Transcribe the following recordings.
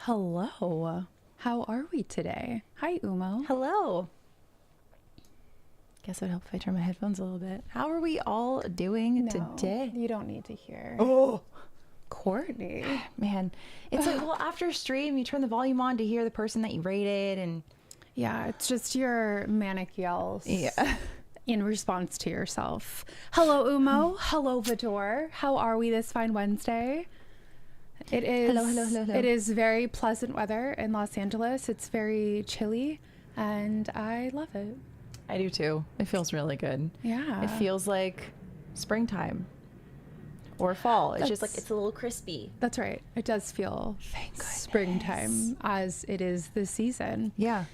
Hello. How are we today? Hi, Umo. Hello. Guess it would help if I turn my headphones a little bit. How are we all doing today? You don't need to hear. Oh, Courtney. man. It's like, well, after stream, you turn the volume on to hear the person that you rated. And Yeah, it's just your manic yells. yeah. In response to yourself. Hello, Umo. Hello, Vidor. How are we this fine Wednesday? It is. Hello. It is very pleasant weather in Los Angeles. It's very chilly, and I love it. I do too. It feels really good. Yeah. It feels like springtime or fall. It's just That's- like it's a little crispy. That's right. It does feel Thank goodness. springtime as it is this season. Yeah.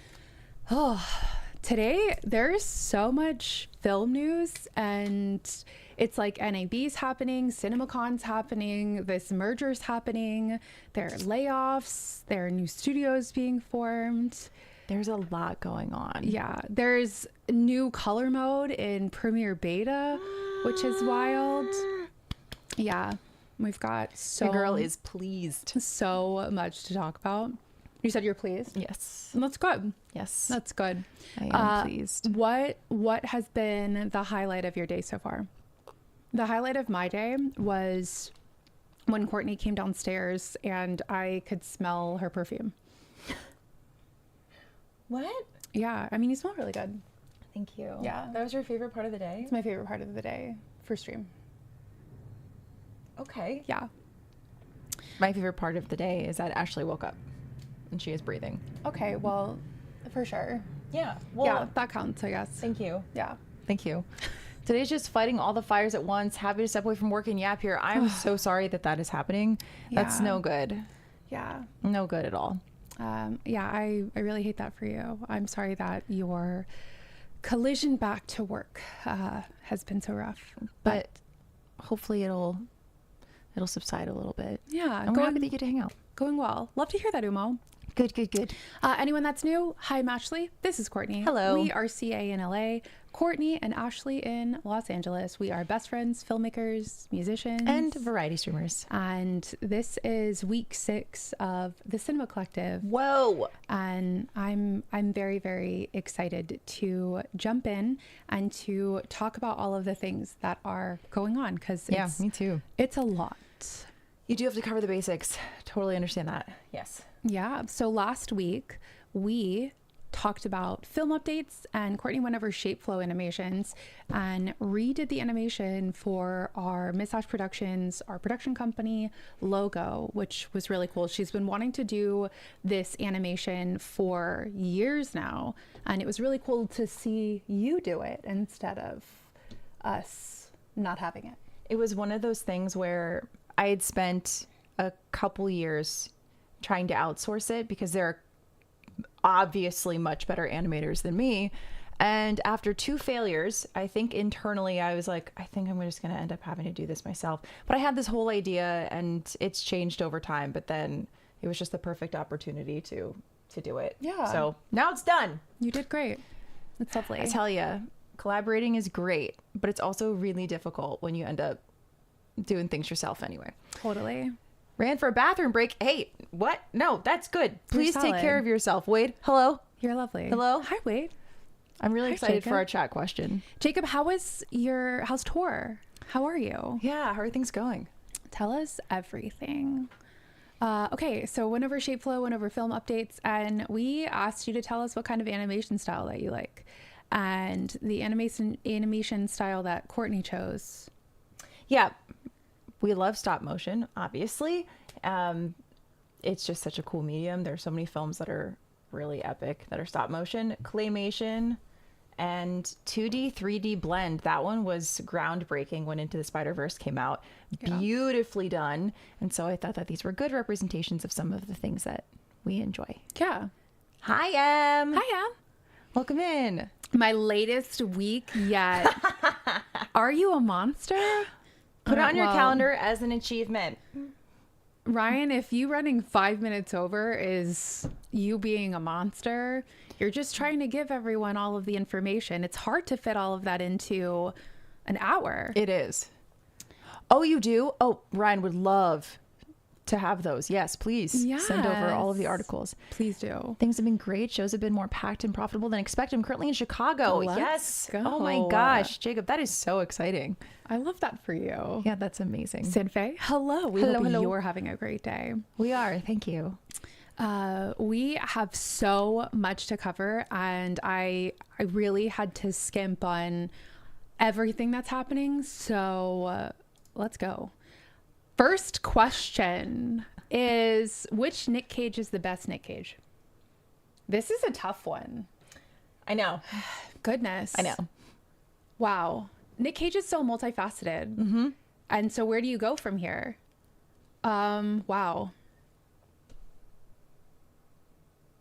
Oh, today there's so much film news, and it's like NAB's happening, CinemaCon's happening, this merger's happening, there are layoffs, there are new studios being formed. There's a lot going on. Yeah, there's new color mode in Premiere Beta, which is wild. Yeah, we've got The girl is pleased. so much to talk about. You said you're pleased? Yes. That's good. Yes. That's good. I am pleased. What has been the highlight of your day so far? The highlight of my day was when Courtney came downstairs and I could smell her perfume. What? Yeah, I mean, you smell really good. Thank you. Yeah. That was your favorite part of the day? It's my favorite part of the day for stream. Okay. Yeah. My favorite part of the day is that Ashleigh woke up and she is breathing. Okay, well, for sure. Yeah. Yeah, that counts, I guess. Thank you. Yeah. Thank you. Today's just fighting all the fires at once. Happy to step away from work and yap here. I'm so sorry that is happening. That's Yeah. no good. Yeah. No good at all. Yeah, I really hate that for you. I'm sorry that your collision back to work has been so rough. But hopefully it'll subside a little bit. Yeah, I'm happy that you get to hang out. going well. Love to hear that, Umo. Good. Anyone that's new, hi, I'm Ashleigh. This is Courtney. Hello. We are CA in LA, Courtney and Ashleigh in Los Angeles. We are best friends, filmmakers, musicians, And variety streamers. and this is week 6 of the Cinema Collective. Whoa. And I'm very, very excited to jump in and to talk about all of the things that are going on, because Yeah, me too. it's a lot. You do have to cover the basics. Totally understand that. Yes. Yeah. So last week we talked about film updates, and Courtney went over Shapeflow animations and redid the animation for our Miss Productions, our production company logo, which was really cool. She's been wanting to do this animation for years now, and it was really cool to see you do it instead of us not having it. It was one of those things where I had spent a couple years trying to outsource it because there are obviously much better animators than me. And after 2 failures, I think internally I was like, I think I'm just going to end up having to do this myself. But I had this whole idea and it's changed over time. But then it was just the perfect opportunity to do it. Yeah. So now it's done. You did great. It's lovely. I tell you, collaborating is great, but it's also really difficult when you end up doing things yourself anyway. Totally. Ran for a bathroom break. Hey, what? No, that's good. Please take solid. care of yourself. Wade, hello. You're lovely. Hello. Hi, Wade. I'm really Hi, excited Jacob. for our chat question. Jacob, how's tour? How are you? Yeah, how are things going? Tell us everything. Okay, so went over Shapeflow, went over film updates, and we asked you to tell us what kind of animation style that you like. And the animation style that Courtney chose. Yeah, we love stop motion, obviously. It's just such a cool medium. There's so many films that are really epic that are stop motion. Claymation and 2D, 3D blend. That one was groundbreaking when Into the Spider-Verse came out. Yeah. Beautifully done. And so I thought that these were good representations of some of the things that we enjoy. Yeah. Hi, Em. Hiya. Welcome in. My latest week yet. Are you a monster? Put it on your Well, calendar as an achievement. Ryan, if you running 5 minutes over is you being a monster, you're just trying to give everyone all of the information. It's hard to fit all of that into an hour. It is. Oh, you do? Oh, Ryan would love to have those. Yes, please send over all of the Yes. articles. Please do. Things have been great. Shows have been more packed and profitable than expected. I'm currently in Chicago. Let's Yes. go. Oh my gosh, Jacob, that is so exciting. I love that for you. Yeah, that's amazing. Sinfei, hello. We hope you're having a great day. We are. Thank you. We have so much to cover, and I really had to skimp on everything that's happening. So let's go. First question is, which Nick Cage is the best Nick Cage? This is a tough one. I know. Goodness. I know. Wow. Nick Cage is so multifaceted. Mm-hmm. And so where do you go from here? Wow.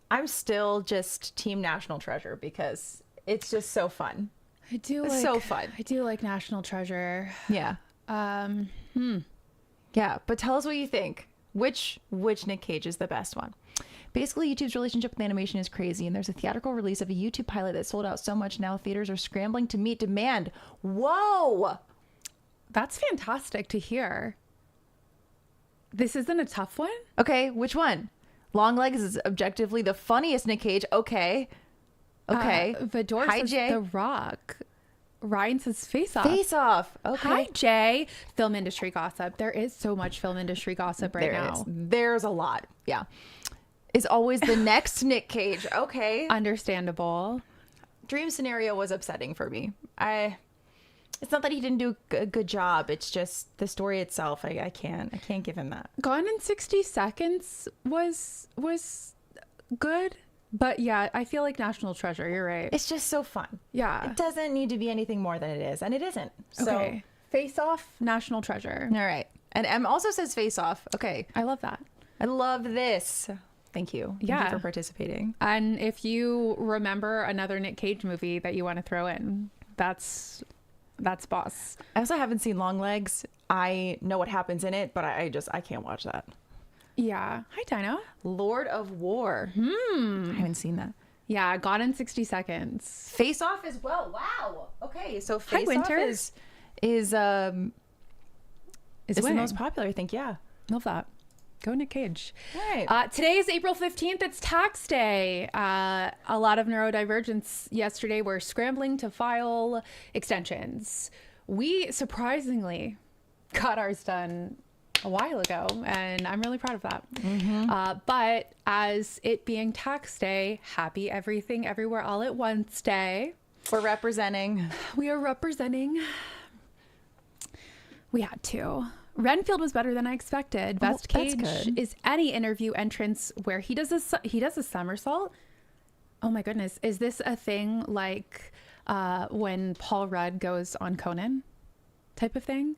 I'm still just Team National Treasure because it's just so fun. It's so fun. I do like National Treasure. Yeah. Yeah, but tell us what you think. Which Nick Cage is the best one? Basically, YouTube's relationship with animation is crazy, and there's a theatrical release of a YouTube pilot that sold out so much now theaters are scrambling to meet demand. Whoa! That's fantastic to hear. This isn't a tough one? Okay, which one? Longlegs is objectively the funniest Nick Cage. Okay. Vidor Hi, says Jay. The Rock. Ryan says Face Off. Face Off. Okay. Hi, Jay. Film industry gossip. There is so much film industry gossip right now. There's a lot. Yeah. Is always the next Nick Cage. Okay. Understandable. Dream Scenario was upsetting for me. It's not that he didn't do a good job. It's just the story itself. I can't give him that. Gone in 60 Seconds was good. But yeah, I feel like National Treasure. You're right. It's just so fun. Yeah. It doesn't need to be anything more than it is, and it isn't. So, Okay. Face Off, National Treasure. all right. And M also says Face Off. Okay. I love that. I love this. Thank you. Thank Yeah. you for participating. And if you remember another Nick Cage movie that you want to throw in, that's boss. I also haven't seen Longlegs. I know what happens in it, but I can't watch that. Yeah. Hi, Dino. Lord of War. I haven't seen that. Yeah, Gone in 60 Seconds. Face Off as well. Wow. Okay, so Face Off Winter. is the winning. most popular, I think. Yeah. Love that. Go Nick Cage. All right. Today is April 15th. It's tax day. A lot of neurodivergents yesterday were scrambling to file extensions. We surprisingly got ours done a while ago, and I'm really proud of that. But as it being tax day, happy Everything Everywhere All at Once Day. We're representing. We are representing. We had to. Renfield was better than I expected. Best that's Cage good. is any interview entrance where he does a somersault. Oh my goodness. Is this a thing like when Paul Rudd goes on Conan type of thing?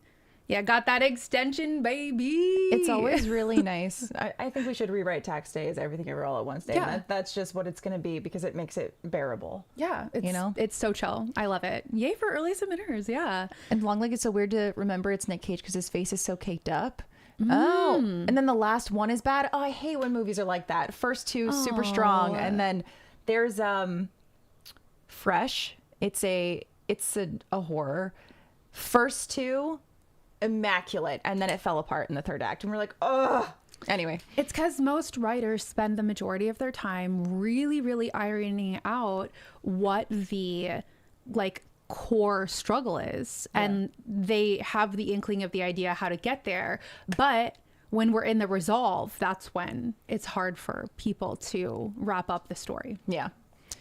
Yeah, got that extension, baby. It's always really nice. I think we should rewrite tax day as Everything Everywhere All at Once Day. Yeah. That's just what it's going to be because it makes it bearable. Yeah, it's so chill. I love it. Yay for early submitters. Yeah. And Longleg is so weird to remember it's Nick Cage because his face is so caked up. Oh, and then the last one is bad. Oh, I hate when movies are like that. First two super strong, and then there's Fresh. It's a horror. First two immaculate, and then it fell apart in the third act, and we're like, oh. Anyway, It's because most writers spend the majority of their time really, really ironing out what the core struggle is, and they have the inkling of the idea how to get there. But when we're in the resolve, that's when it's hard for people to wrap up the story. yeah,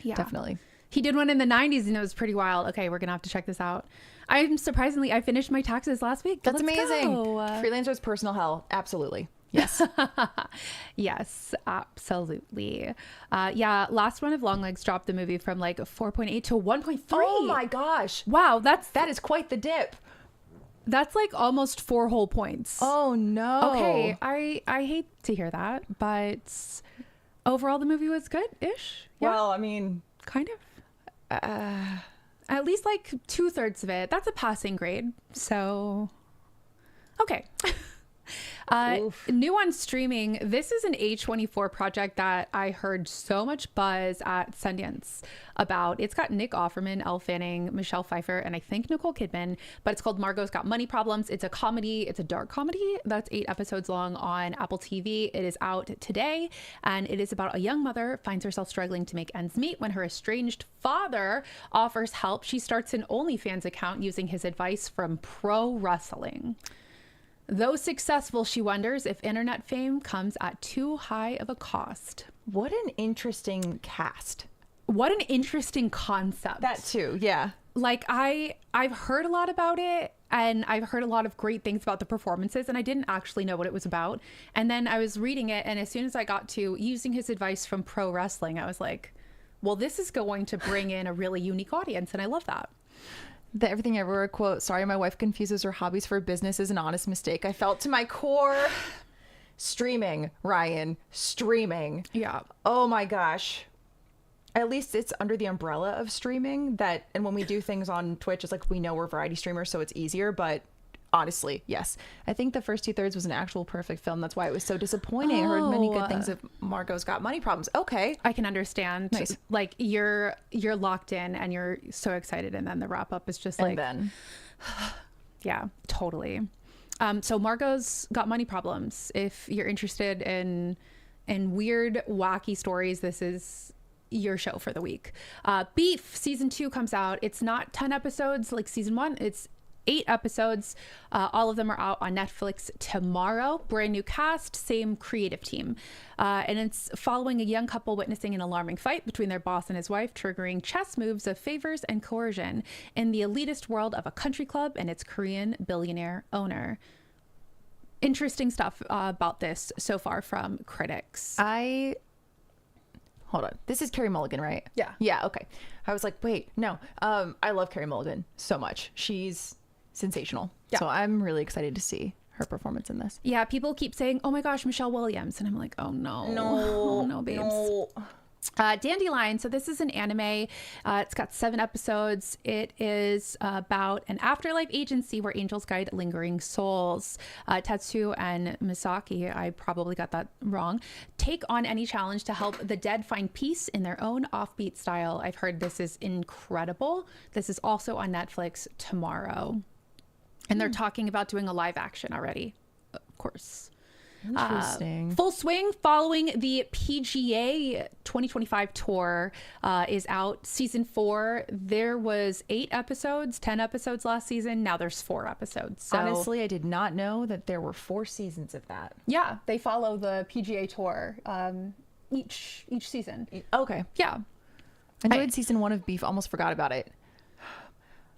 Definitely. He did one in the 90s and it was pretty wild. Okay, we're gonna have to check this out. I finished my taxes last week. That's Let's amazing. go. Freelancers personal hell, absolutely. Yes. Yes, absolutely. Last one of Longlegs dropped the movie from 4.8 to 1.3. Oh my gosh. Wow, That is quite the dip. that's almost 4 whole points. Oh no. Okay, I hate to hear that, but overall the movie was good-ish. Yeah, Well, I mean, kind of. At least 2/3 of it. That's a passing grade. So, okay. New on streaming, this is an A24 project that I heard so much buzz at Sundance about. It's got Nick Offerman, Elle Fanning, Michelle Pfeiffer, and I think Nicole Kidman, but it's called Margot's Got Money Problems. It's a comedy. It's a dark comedy that's 8 episodes long on Apple TV. It is out today, and it is about a young mother finds herself struggling to make ends meet when her estranged father offers help. She starts an OnlyFans account using his advice from pro wrestling. Though successful, she wonders if internet fame comes at too high of a cost. What an interesting cast. What an interesting concept. That too, yeah. Like I've heard a lot about it, and I've heard a lot of great things about the performances, and I didn't actually know what it was about. And then I was reading it, and as soon as I got to using his advice from pro wrestling, I was like, well, this is going to bring in a really unique audience, and I love that. The Everything Everywhere quote, sorry, my wife confuses her hobbies for business, is an honest mistake. I felt to my core. Streaming, Ryan, streaming. Yeah. Oh my gosh. At least it's under the umbrella of streaming that, and when we do things on Twitch, it's like we know we're variety streamers, so it's easier, but honestly, yes. I think the first 2/3 was an actual perfect film. That's why it was so disappointing. I heard many good things of Margot's Got Money Problems. Okay. I can understand. Nice. Like you're locked in and you're so excited, and then the wrap up is just like, and then yeah, totally. So Margot's Got Money Problems. If you're interested in weird, wacky stories, this is your show for the week. Beef season 2 comes out. It's not 10 episodes like season 1. It's 8 episodes. All of them are out on Netflix tomorrow. Brand new cast, same creative team. And it's following a young couple witnessing an alarming fight between their boss and his wife, triggering chess moves of favors and coercion in the elitist world of a country club and its Korean billionaire owner. Interesting stuff about this so far from critics. Hold on. This is Carey Mulligan, right? Yeah. Yeah, okay. I was like, wait, no. I love Carey Mulligan so much. She's sensational. Yeah. So I'm really excited to see her performance in this. Yeah, people keep saying, oh my gosh, Michelle Williams. And I'm like, oh no. No. Oh no, babes. No. Dandelion. So this is an anime. It's got 7 episodes. It is about an afterlife agency where angels guide lingering souls. Tetsu and Misaki, I probably got that wrong, take on any challenge to help the dead find peace in their own offbeat style. I've heard this is incredible. This is also on Netflix tomorrow. And they're talking about doing a live action already, of course. Interesting. Full Swing following the PGA 2025 tour is out. Season 4, there was 8 episodes, 10 episodes last season. Now there's 4 episodes. So, honestly, I did not know that there were 4 seasons of that. yeah, they follow the PGA tour each season. Okay. Yeah. Enjoyed season 1 of Beef. Almost forgot about it.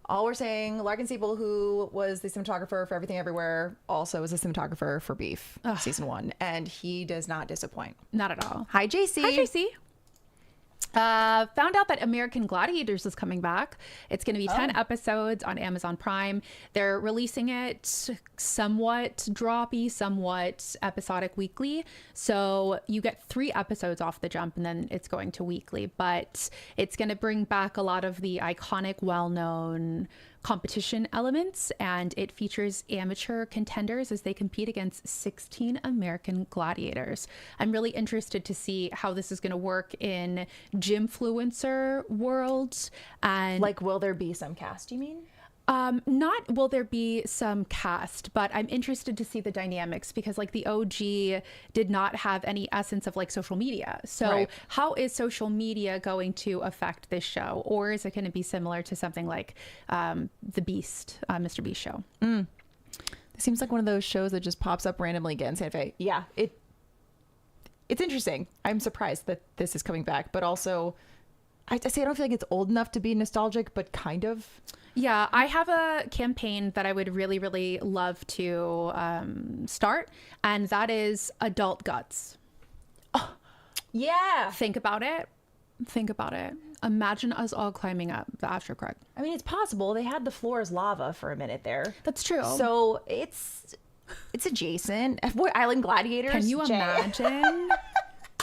All we're saying, Larkin Siebel, who was the cinematographer for Everything Everywhere, also was a cinematographer for Beef season 1, and he does not disappoint. Not at all. Hi, JC. Hi, JC. Found out that American Gladiators is coming back. It's going to be 10 episodes on Amazon Prime. They're releasing it somewhat droppy, somewhat episodic weekly. So you get 3 episodes off the jump, and then it's going to weekly. But it's going to bring back a lot of the iconic, well-known competition elements, and it features amateur contenders as they compete against 16 American gladiators. I'm really interested to see how this is going to work in gymfluencer world. And Like, will there be some cast, you mean? not will there be some cast, but I'm interested to see the dynamics, because like the OG did not have any essence of like social media. So Right. how is social media going to affect this show? Or is it going to be similar to something like the Beast, Mr. Beast show? It seems like one of those shows that just pops up randomly again in Santa Fe. Yeah, it's interesting. I'm surprised that this is coming back, but also I say I don't feel like it's old enough to be nostalgic, but kind of. Yeah, I have a campaign that I would really, really love to start, and that is Adult Guts. Yeah. Think about it. Think about it. Imagine us all climbing up the Astrokrug. I mean, it's possible. They had the floor as lava for a minute there. That's true. So it's adjacent. Boy, Island Gladiators. Can you Jay. imagine?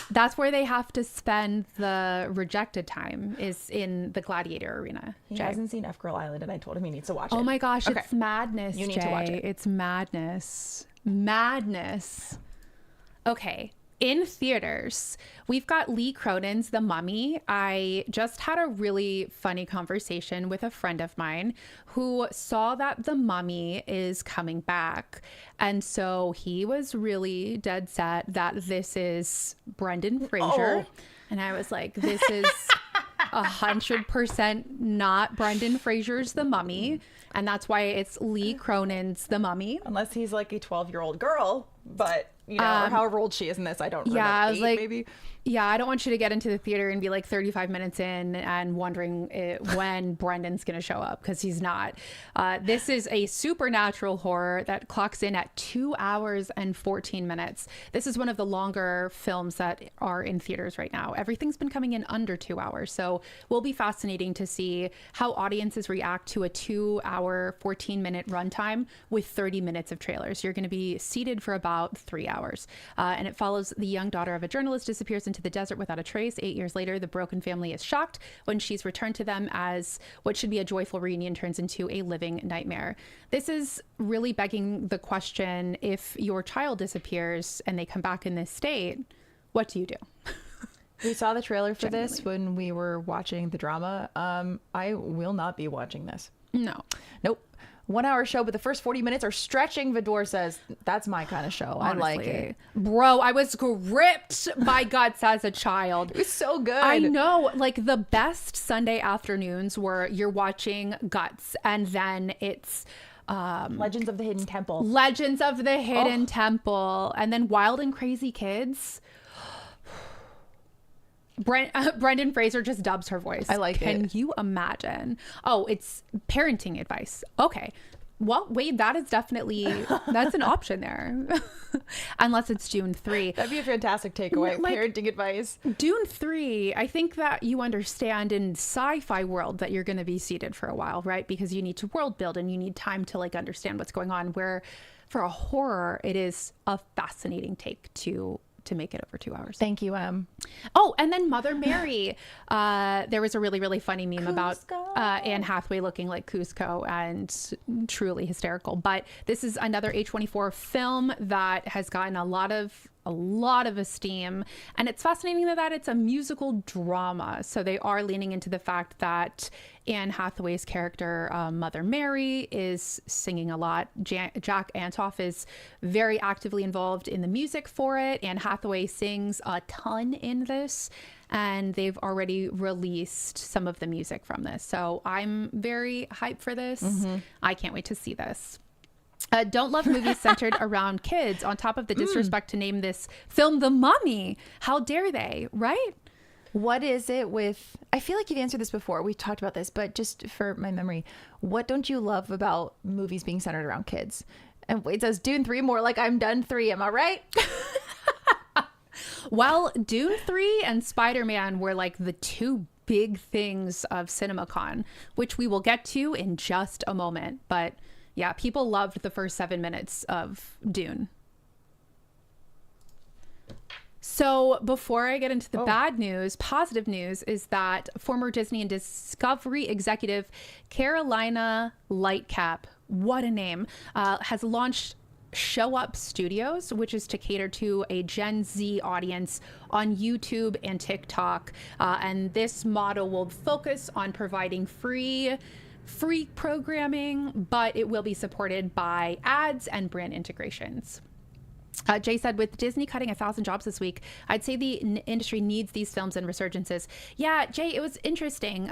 That's where they have to spend the rejected time, is in the gladiator arena. He Jay. hasn't seen F Girl Island, and I told him he needs to watch it. Oh my gosh, Okay. it's madness. You need Jay. to watch it. It's madness. madness. Okay. In theaters, we've got Lee Cronin's The Mummy. I just had a really funny conversation with a friend of mine who saw that The Mummy is coming back. And so he was really dead set that this is Brendan Fraser. Oh. And I was like, this is 100% not Brendan Fraser's The Mummy. And that's why it's Lee Cronin's The Mummy. Unless he's like a 12-year-old girl, but you know, or however old she is in this, I don't remember. Yeah, I was 8, like, maybe. Yeah, I don't want you to get into the theater and be like 35 minutes in and wondering when Brendan's going to show up, because he's not. This is a supernatural horror that clocks in at 2 hours and 14 minutes. This is one of the longer films that are in theaters right now. Everything's been coming in under 2 hours. So will be fascinating to see how audiences react to a 2 hour, 14-minute runtime with 30 minutes of trailers. You're going to be seated for about 3 hours. And it follows the young daughter of a journalist disappears into the desert without a trace. 8 years later, the broken family is shocked when she's returned to them, as what should be a joyful reunion turns into a living nightmare. This is really begging the question, if your child disappears and they come back in this state, what do you do? We saw the trailer for this when we were watching the drama. I will not be watching this. No. Nope. 1 hour show, but the first 40 minutes are stretching. Vidor says that's my kind of show. Honestly, I like it. Bro, I was gripped by guts as a child. It was so good. I know. Like, the best Sunday afternoons were you're watching Guts, and then it's Legends of the Hidden Temple. Legends of the Hidden Temple, and then Wild and Crazy Kids. Brendan Fraser just dubs her voice. I like it. Can you imagine? Oh, it's parenting advice. Okay. Well, Wade, that is definitely, that's an option there. Unless it's Dune 3. That'd be a fantastic takeaway. Like, parenting advice. Dune 3, I think that you understand in sci-fi world that you're going to be seated for a while, right? Because you need to world build and you need time to like understand what's going on. Where for a horror, it is a fascinating take to make it over 2 hours. Thank you, Em. Oh, and then Mother Mary. There was a really, really funny meme Cusco. about Anne Hathaway looking like Cusco, and truly hysterical. But this is another A24 film that has gotten a lot of esteem, and it's fascinating that it's a musical drama. So they are leaning into the fact that Anne Hathaway's character, Mother Mary, is singing a lot. Jack Antoff is very actively involved in the music for it. Anne Hathaway sings a ton in this, and they've already released some of the music from this. So I'm very hyped for this. I can't wait to see this. Don't love movies centered around kids, on top of the disrespect to name this film The Mummy. How dare they, right? What is it with, I feel like you've answered this before. We've talked about this, but just for my memory, what don't you love about movies being centered around kids? And it says Dune 3 more like I'm done 3. Am I right? Well, Dune 3 and Spider-Man were like the two big things of CinemaCon, which we will get to in just a moment. But yeah, people loved the first 7 minutes of Dune. So before I get into the bad news, positive news is that former Disney and Discovery executive Carolina Lightcap, what a name, has launched Show Up Studios, which is to cater to a Gen Z audience on YouTube and TikTok. And this model will focus on providing free programming, but it will be supported by ads and brand integrations. Jay said, with Disney cutting 1,000 jobs this week, I'd say the industry needs these films and resurgences. Yeah, Jay, it was interesting.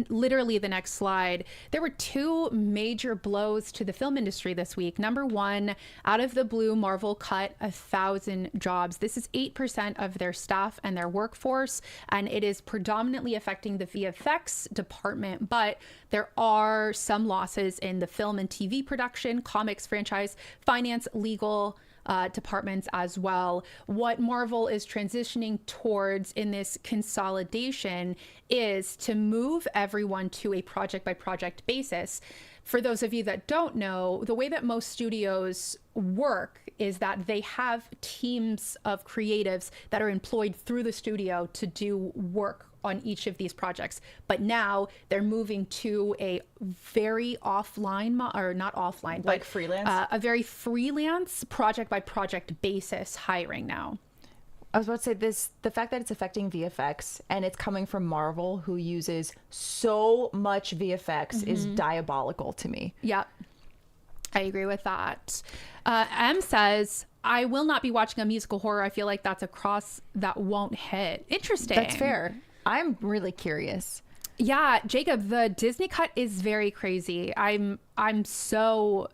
Literally the next slide, there were two major blows to the film industry this week. Number one, out of the blue, Marvel cut 1,000 jobs. This is 8% of their staff and their workforce, and it is predominantly affecting the VFX department, but there are some losses in the film and TV production, comics franchise, finance, legal departments as well. What Marvel is transitioning towards in this consolidation is to move everyone to a project by project basis. For those of you that don't know, the way that most studios work is that they have teams of creatives that are employed through the studio to do work on each of these projects. But now they're moving to a very offline, or not offline, Like but freelance? a very freelance project by project basis hiring now. I was about to say this, the fact that it's affecting VFX and it's coming from Marvel, who uses so much VFX, is diabolical to me. Yep. I agree with that. M says, I will not be watching a musical horror. I feel like that's a cross that won't hit. Interesting. That's fair. I'm really curious. Yeah, Jacob, the Disney cut is very crazy. I'm so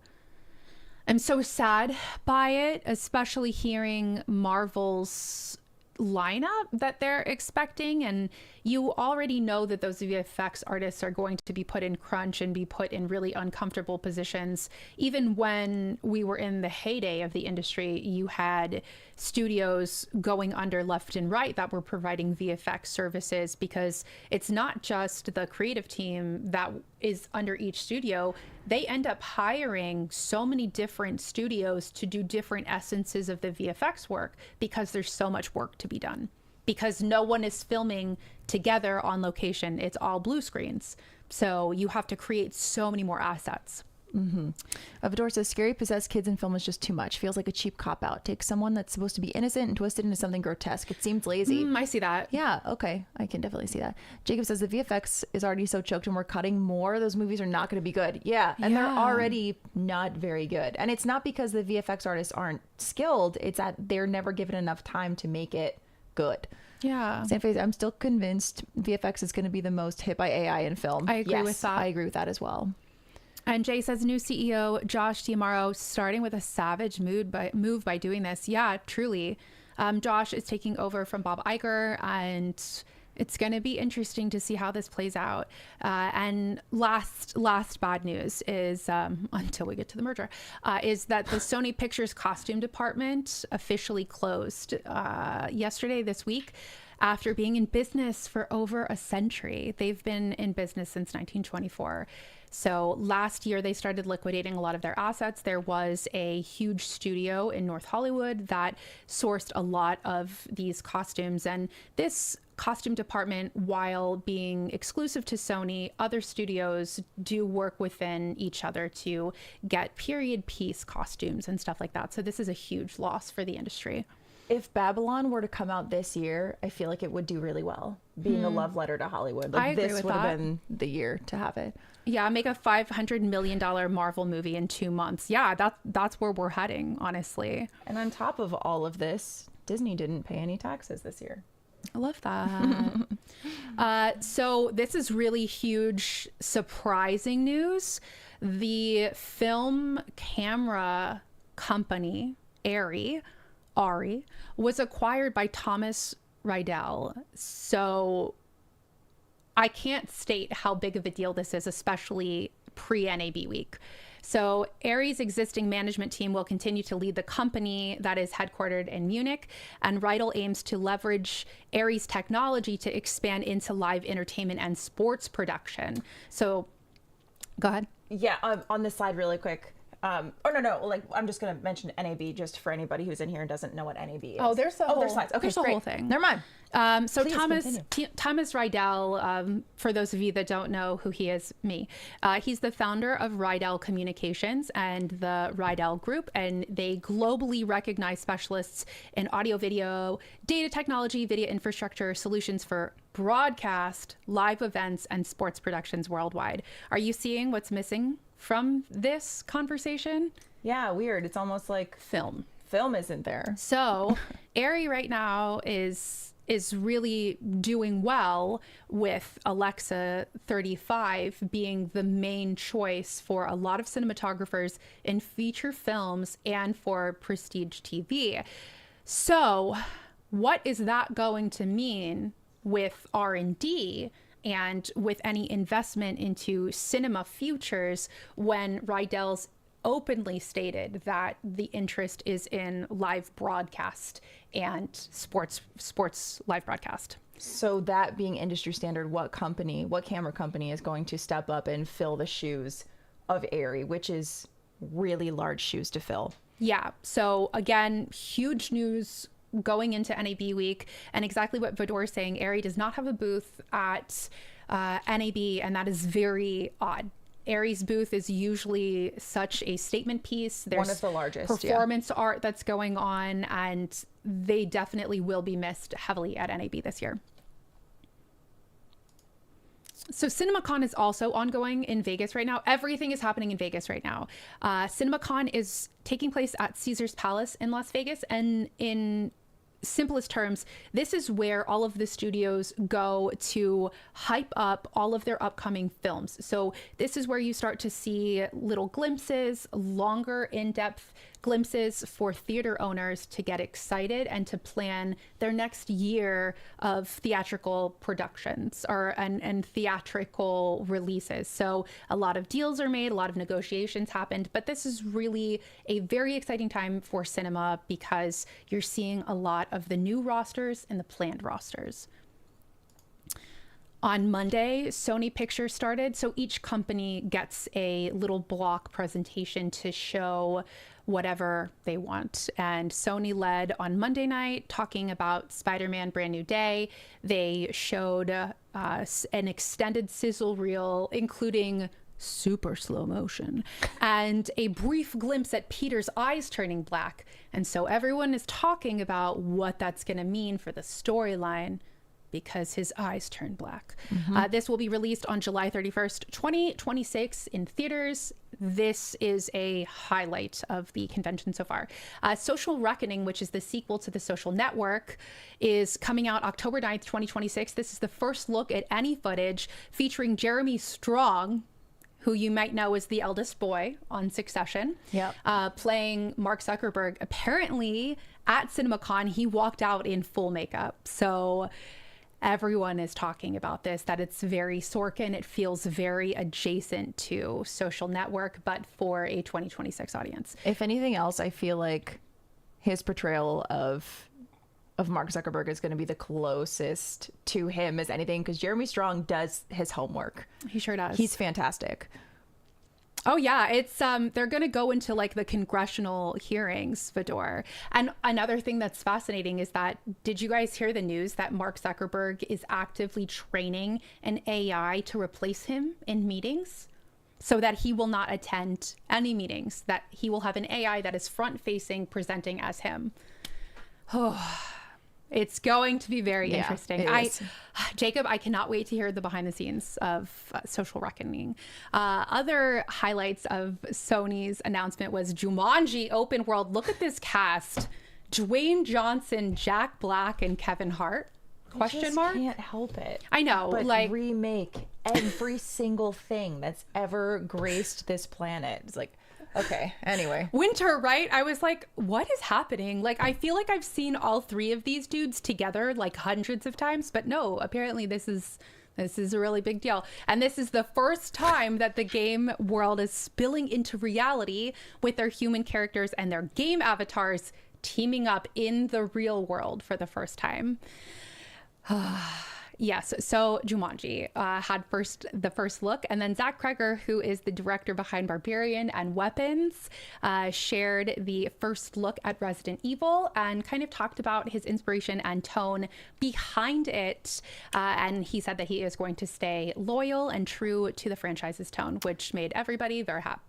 sad by it, especially hearing Marvel's lineup that they're expecting. And you already know that those VFX artists are going to be put in crunch and be put in really uncomfortable positions. Even when we were in the heyday of the industry, you had studios going under left and right that were providing VFX services, because it's not just the creative team that is under each studio. They end up hiring so many different studios to do different essences of the VFX work, because there's so much work to be done, because no one is filming together on location. It's all blue screens. So you have to create so many more assets. Avador says, scary possessed kids in film is just too much. Feels like a cheap cop-out. Takes someone that's supposed to be innocent and twist it into something grotesque. It seems lazy. I see that. Yeah, okay. I can definitely see that. Jacob says, the VFX is already so choked and we're cutting more. Those movies are not going to be good. Yeah, and they're already not very good. And it's not because the VFX artists aren't skilled. It's that they're never given enough time to make it good. Yeah. Sandface, I'm still convinced VFX is going to be the most hit by AI in film. I agree with that. I agree with that as well. And Jay says, new CEO Josh D'Amaro starting with a savage move by doing this. Yeah, truly. Josh is taking over from Bob Iger, and it's going to be interesting to see how this plays out. And last bad news is, until we get to the merger, is that the Sony Pictures costume department officially closed this week, after being in business for over a century. They've been in business since 1924. So last year they started liquidating a lot of their assets. There was a huge studio in North Hollywood that sourced a lot of these costumes. And this costume department, while being exclusive to Sony, other studios do work within each other to get period piece costumes and stuff like that. So this is a huge loss for the industry. If Babylon were to come out this year, I feel like it would do really well, being a love letter to Hollywood. Like, I agree this with would have that. been the year to have it. Yeah, make a $500 million Marvel movie in 2 months. Yeah, that's where we're heading, honestly. And on top of all of this, Disney didn't pay any taxes this year. I love that. So this is really huge, surprising news. The film camera company, Ari, was acquired by Thomas Rydell. So I can't state how big of a deal this is, especially pre-NAB week. So Ari's existing management team will continue to lead the company that is headquartered in Munich, and Rydell aims to leverage Ari's technology to expand into live entertainment and sports production. So go ahead. Yeah, on this slide really quick. Like, I'm just going to mention NAB just for anybody who's in here and doesn't know what NAB is. Oh, there's there's slides. Okay, there's the great. whole thing. Never mind. So Please Thomas Rydell, for those of you that don't know who he is, he's the founder of Rydell Communications and the Rydell Group, and they globally recognized specialists in audio, video, data technology, video infrastructure solutions for broadcast, live events, and sports productions worldwide. Are you seeing what's missing from this conversation? Yeah, weird. It's almost like Film isn't there. So Ari right now is really doing well, with Alexa 35 being the main choice for a lot of cinematographers in feature films and for prestige TV. So what is that going to mean with R&D and with any investment into cinema futures, when Rydell's openly stated that the interest is in live broadcast and sports live broadcast? So that being industry standard, what camera company is going to step up and fill the shoes of Ari, which is really large shoes to fill? Yeah. So again, huge news going into NAB week, and exactly what Vidor is saying, Aerie does not have a booth at NAB, and that is very odd. Aerie's booth is usually such a statement piece. There's one of the largest performance art that's going on, and they definitely will be missed heavily at NAB this year. So CinemaCon is also ongoing in Vegas right now. Everything is happening in Vegas right now. CinemaCon is taking place at Caesar's Palace in Las Vegas, and in simplest terms, this is where all of the studios go to hype up all of their upcoming films. So this is where you start to see little glimpses, longer in-depth glimpses for theater owners to get excited and to plan their next year of theatrical productions and theatrical releases. So a lot of deals are made, a lot of negotiations happened, but this is really a very exciting time for cinema because you're seeing a lot of the new rosters and the planned rosters. On Monday, Sony Pictures started. So each company gets a little block presentation to show whatever they want. And Sony led on Monday night talking about Spider-Man Brand New Day. They showed an extended sizzle reel, including super slow motion and a brief glimpse at Peter's eyes turning black. And so everyone is talking about what that's going to mean for the storyline because his eyes turn black. This will be released on July 31st, 2026 in theaters. This is a highlight of the convention so far. Social Reckoning, which is the sequel to The Social Network, is coming out October 9th, 2026. This is the first look at any footage featuring Jeremy Strong, who you might know as the eldest boy on Succession, playing Mark Zuckerberg. Apparently at CinemaCon, he walked out in full makeup. So everyone is talking about this, that it's very Sorkin. It feels very adjacent to Social Network, but for a 2026 audience. If anything else, I feel like his portrayal of Mark Zuckerberg is going to be the closest to him as anything, because Jeremy Strong does his homework. He sure does. He's fantastic. Oh yeah, it's they're going to go into like the congressional hearings, Vidor. And another thing that's fascinating is that, did you guys hear the news that Mark Zuckerberg is actively training an AI to replace him in meetings so that he will not attend any meetings, that he will have an AI that is front facing, presenting as him. Oh, it's going to be very interesting. Jacob, I cannot wait to hear the behind the scenes of Social Reckoning. Other highlights of Sony's announcement was Jumanji Open World. Look at this cast. Dwayne Johnson, Jack Black, and Kevin Hart. Question mark? Can't help it. I know. But like, remake every single thing that's ever graced this planet. It's like, okay, anyway. Winter, right? I was like, what is happening? Like, I feel like I've seen all three of these dudes together like hundreds of times, but no, apparently this is a really big deal. And this is the first time that the game world is spilling into reality with their human characters and their game avatars teaming up in the real world for the first time. Yes, so Jumanji had the first look, and then Zach Kreger, who is the director behind Barbarian and Weapons, shared the first look at Resident Evil and kind of talked about his inspiration and tone behind it. And he said that he is going to stay loyal and true to the franchise's tone, which made everybody very happy.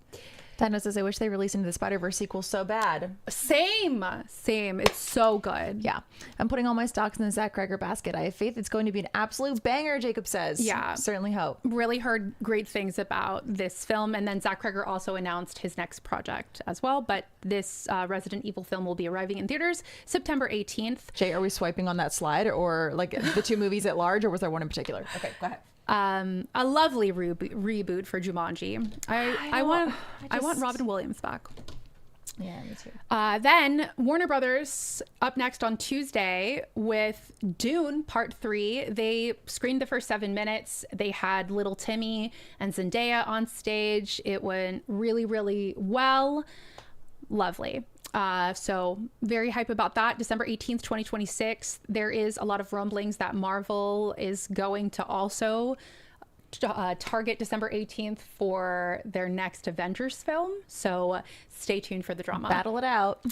Tano says, I wish they released Into the Spider-Verse sequel so bad. Same. It's so good. Yeah. I'm putting all my stocks in the Zach Kreger basket. I have faith it's going to be an absolute banger, Jacob says. Yeah. Certainly hope. Really heard great things about this film. And then Zach Kreger also announced his next project as well. But this Resident Evil film will be arriving in theaters September 18th. Jay, are we swiping on that slide, or like the two movies at large, or was there one in particular? Okay, go ahead. A lovely reboot for Jumanji. I want Robin Williams back. Yeah, me too. Then Warner Brothers up next on Tuesday with Dune Part 3. They screened the first 7 minutes. They had little Timmy and Zendaya on stage. It went really, really well. Lovely. So very hype about that. December 18th, 2026. There is a lot of rumblings that Marvel is going to also target December 18th for their next Avengers film. So stay tuned for the drama. Battle it out.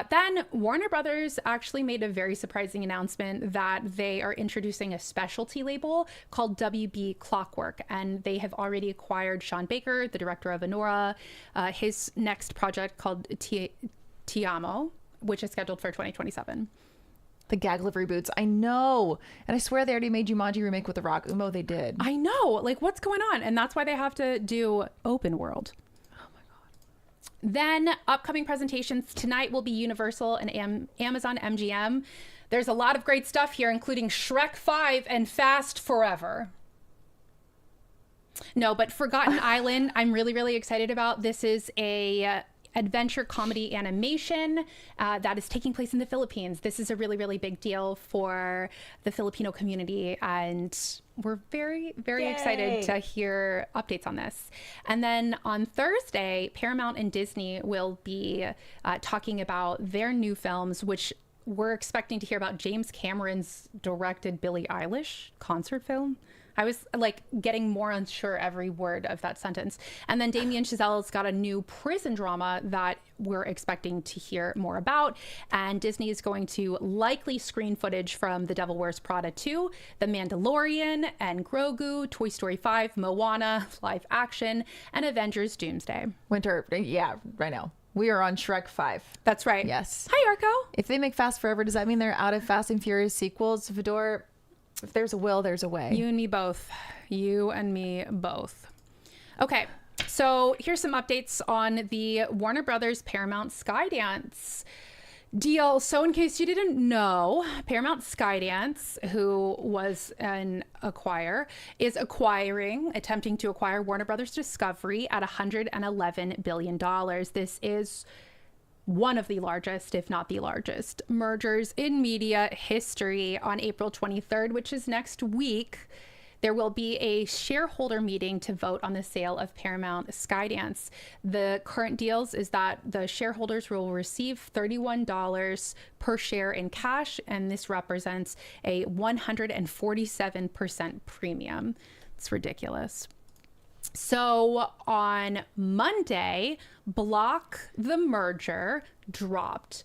Then Warner Brothers actually made a very surprising announcement that they are introducing a specialty label called WB Clockwork. And they have already acquired Sean Baker, the director of Anora, his next project called Ti Amo, which is scheduled for 2027. The gag livery boots. I know. And I swear they already made Jumanji remake with The Rock. Umo, they did. I know. Like, what's going on? And that's why they have to do open world. Oh my God. Then upcoming presentations tonight will be Universal and Amazon MGM. There's a lot of great stuff here, including Shrek 5 and Fast Forever. No, but Forgotten Island, I'm really, really excited about. This is a adventure comedy animation that is taking place in the Philippines. This is a really, really big deal for the Filipino community, and we're very, very excited to hear updates on this. And then on Thursday, Paramount and Disney will be talking about their new films, which we're expecting to hear about James Cameron's directed Billie Eilish concert film. I was like getting more unsure every word of that sentence. And then Damien Chazelle's got a new prison drama that we're expecting to hear more about. And Disney is going to likely screen footage from The Devil Wears Prada 2, The Mandalorian, and Grogu, Toy Story 5, Moana, live action, and Avengers Doomsday. Winter. Yeah, right now. We are on Shrek 5. That's right. Yes. Hi, Arco. If they make Fast Forever, does that mean they're out of Fast and Furious sequels? Fedor, if there's a will, there's a way. You and me both. You and me both. Okay, so here's some updates on the Warner Brothers Paramount Skydance deal. So in case you didn't know, Paramount Skydance, who was an acquirer, is attempting to acquire Warner Brothers Discovery at $111 billion. This is one of the largest, if not the largest, mergers in media history. On April 23rd, which is next week, there will be a shareholder meeting to vote on the sale of Paramount Skydance. The current deals is that the shareholders will receive $31 per share in cash, and this represents a 147% premium. It's ridiculous. So on Monday, Block the Merger dropped.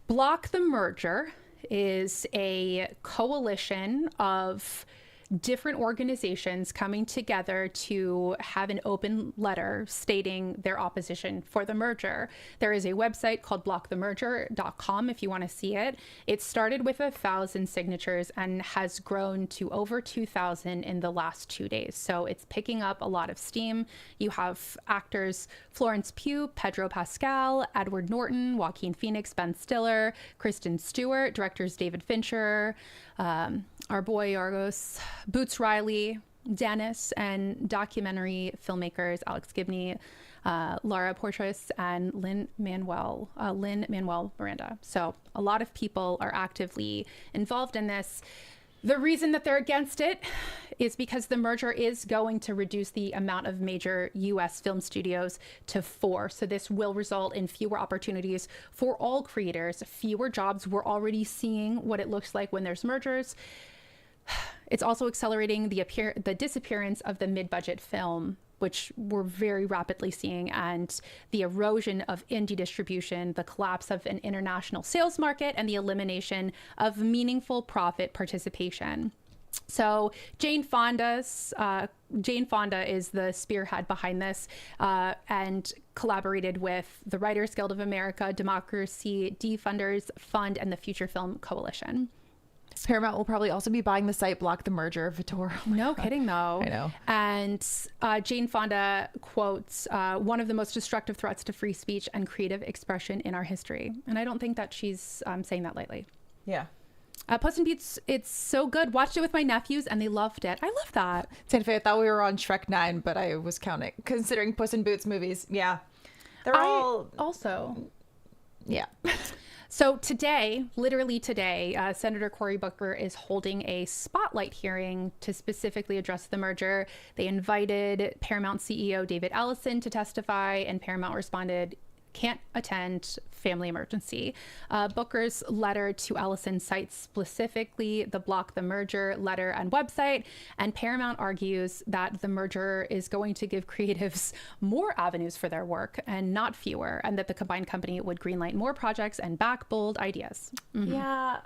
Block the Merger is a coalition of different organizations coming together to have an open letter stating their opposition for the merger. There is a website called blockthemerger.com if you want to see it. It started with 1,000 signatures and has grown to over 2,000 in the last 2 days. So it's picking up a lot of steam. You have actors Florence Pugh, Pedro Pascal, Edward Norton, Joaquin Phoenix, Ben Stiller, Kristen Stewart, directors David Fincher, our boy Argos, Boots Riley, Dennis, and documentary filmmakers Alex Gibney, Lara Portras, and Lin-Manuel Miranda. So a lot of people are actively involved in this. The reason that they're against it is because the merger is going to reduce the amount of major U.S. film studios to 4. So this will result in fewer opportunities for all creators, fewer jobs. We're already seeing what it looks like when there's mergers. It's also accelerating the disappearance of the mid-budget film, which we're very rapidly seeing, and the erosion of indie distribution, the collapse of an international sales market, and the elimination of meaningful profit participation. So Jane Fonda is the spearhead behind this, and collaborated with the Writers Guild of America, Democracy Defunders Fund, and the Future Film Coalition. Paramount will probably also be buying the site Block the Merger. Vitor. Oh no kidding, though. I know. And Jane Fonda quotes, one of the most destructive threats to free speech and creative expression in our history. And I don't think that she's saying that lightly. Yeah. Puss in Boots, it's so good. Watched it with my nephews and they loved it. I love that. Santa Fe, I thought we were on Shrek 9, but I was counting. Considering Puss in Boots movies, yeah. They're all... Also... Yeah. So today, literally today, Senator Cory Booker is holding a spotlight hearing to specifically address the merger. They invited Paramount CEO David Ellison to testify, and Paramount responded, can't attend, family emergency. Booker's letter to Ellison cites specifically the block the merger letter and website, and Paramount argues that the merger is going to give creatives more avenues for their work and not fewer, and that the combined company would greenlight more projects and back bold ideas. Yeah.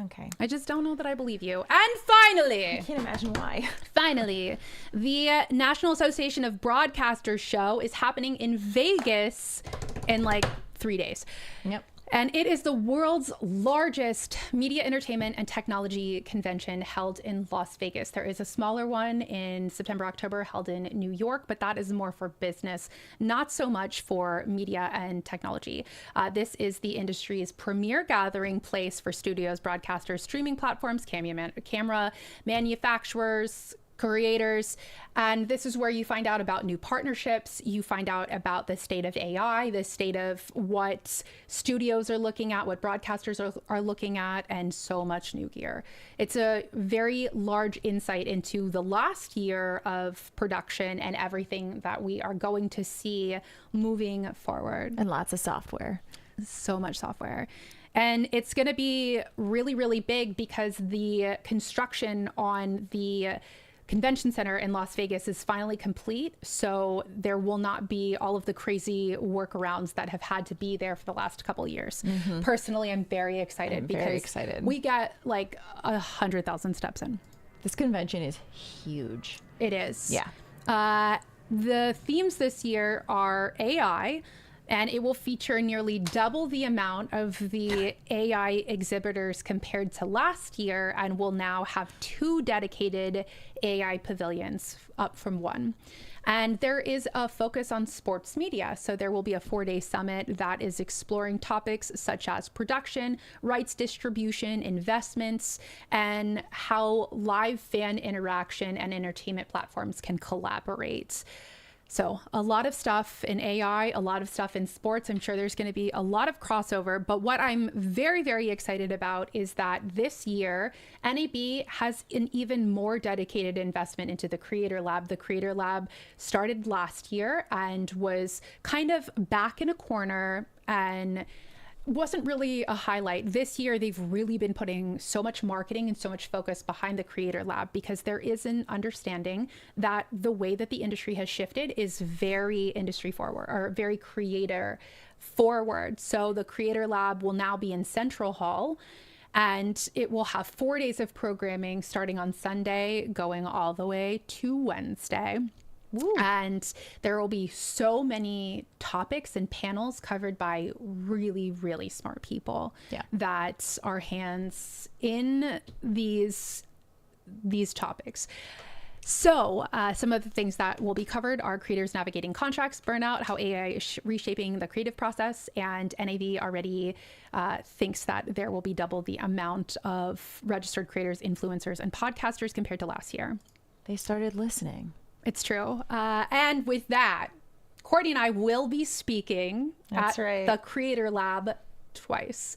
Okay. I just don't know that I believe you. And finally, I can't imagine why. Finally, the National Association of Broadcasters show is happening in Vegas in like 3 days. Yep. And it is the world's largest media, entertainment, and technology convention held in Las Vegas. There is a smaller one in September, October held in New York, but that is more for business, not so much for media and technology. This is the industry's premier gathering place for studios, broadcasters, streaming platforms, camera manufacturers, creators, and this is where you find out about new partnerships. You find out about the state of AI, the state of what studios are looking at, what broadcasters are looking at, and so much new gear. It's a very large insight into the last year of production and everything that we are going to see moving forward. And lots of software. So much software. And it's going to be really, really big because the construction on the convention center in Las Vegas is finally complete. So there will not be all of the crazy workarounds that have had to be there for the last couple of years. Personally, I'm very excited we get like 100,000 steps in. This convention is huge. It is. Yeah. The themes this year are AI, and it will feature nearly double the amount of the AI exhibitors compared to last year, and will now have 2 dedicated AI pavilions up from 1. And there is a focus on sports media. So there will be a 4-day summit that is exploring topics such as production, rights distribution, investments, and how live fan interaction and entertainment platforms can collaborate. So a lot of stuff in AI, a lot of stuff in sports. I'm sure there's going to be a lot of crossover. But what I'm very, very excited about is that this year, NAB has an even more dedicated investment into the Creator Lab. The Creator Lab started last year and was kind of back in a corner and wasn't really a highlight. This year, they've really been putting so much marketing and so much focus behind the Creator Lab because there is an understanding that the way that the industry has shifted is very industry forward or very creator forward. So the Creator Lab will now be in Central Hall, and it will have 4 days of programming starting on Sunday, going all the way to Wednesday. Ooh. And there will be so many topics and panels covered by really, really smart people that are hands in these topics. So some of the things that will be covered are creators navigating contracts, burnout, how AI is reshaping the creative process, and NAB already thinks that there will be double the amount of registered creators, influencers, and podcasters compared to last year. They started listening. It's true. And with that, Courtney and I will be speaking at the Creator Lab twice.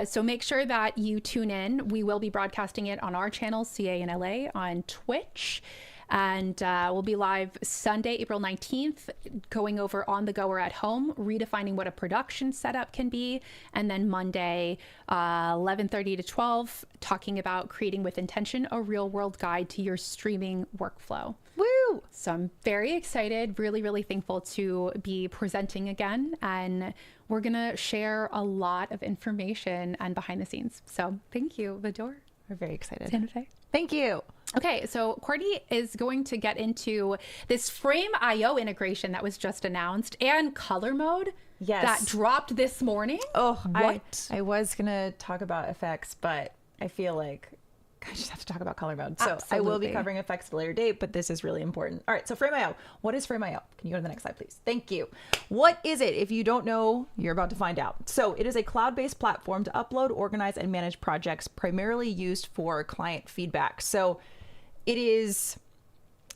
So make sure that you tune in. We will be broadcasting it on our channel, CA in LA, on Twitch. And we'll be live Sunday, April 19th, going over On the Go or At Home, redefining what a production setup can be. And then Monday, 11:30 to 12, talking about creating with intention, a real world guide to your streaming workflow. Woo! So I'm very excited, really, really thankful to be presenting again. And we're going to share a lot of information and behind the scenes. So thank you, Vidor. We're very excited. Santa Fe. Thank you. Okay, so Courtney is going to get into this Frame.io integration that was just announced and color mode that dropped this morning. Oh, what? I was going to talk about effects, but I feel like I just have to talk about color mode. So Absolutely. I will be covering effects at a later date, but this is really important. All right, so Frame.io. What is Frame.io? Can you go to the next slide, please? Thank you. What is it? If you don't know, you're about to find out. So it is a cloud-based platform to upload, organize, and manage projects primarily used for client feedback. So it is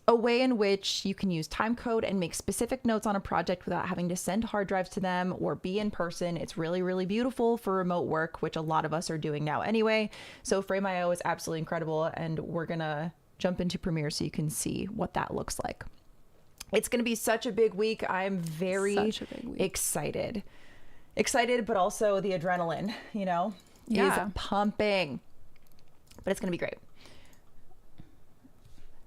a way in which you can use time code and make specific notes on a project without having to send hard drives to them or be in person. It's really, really beautiful for remote work, which a lot of us are doing now anyway. So Frame.io is absolutely incredible, and we're going to jump into Premiere so you can see what that looks like. It's going to be such a big week. I'm very excited. Excited, but also the adrenaline, is pumping. But it's going to be great.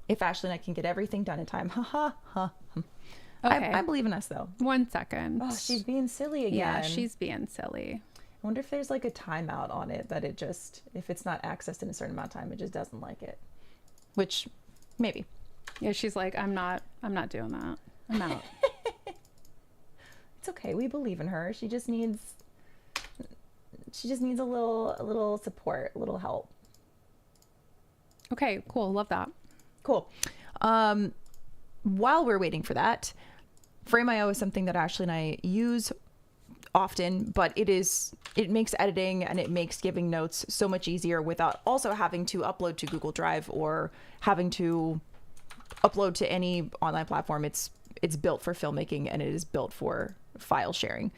If Ashleigh and I can get everything done in time. Okay. I believe in us, though. 1 second. Oh, she's being silly again. Yeah, she's being silly. I wonder if there's like a timeout on it that it just, if it's not accessed in a certain amount of time, it just doesn't like it. Which, maybe. Yeah, she's like, I'm not doing that. I'm out. It's okay. We believe in her. She just needs a little support, a little help. Okay, cool. Love that. Cool. While we're waiting for that, Frame.io is something that Ashleigh and I use often, but it makes editing and it makes giving notes so much easier without also having to upload to Google Drive or having to upload to any online platform. It's built for filmmaking and it is built for file sharing.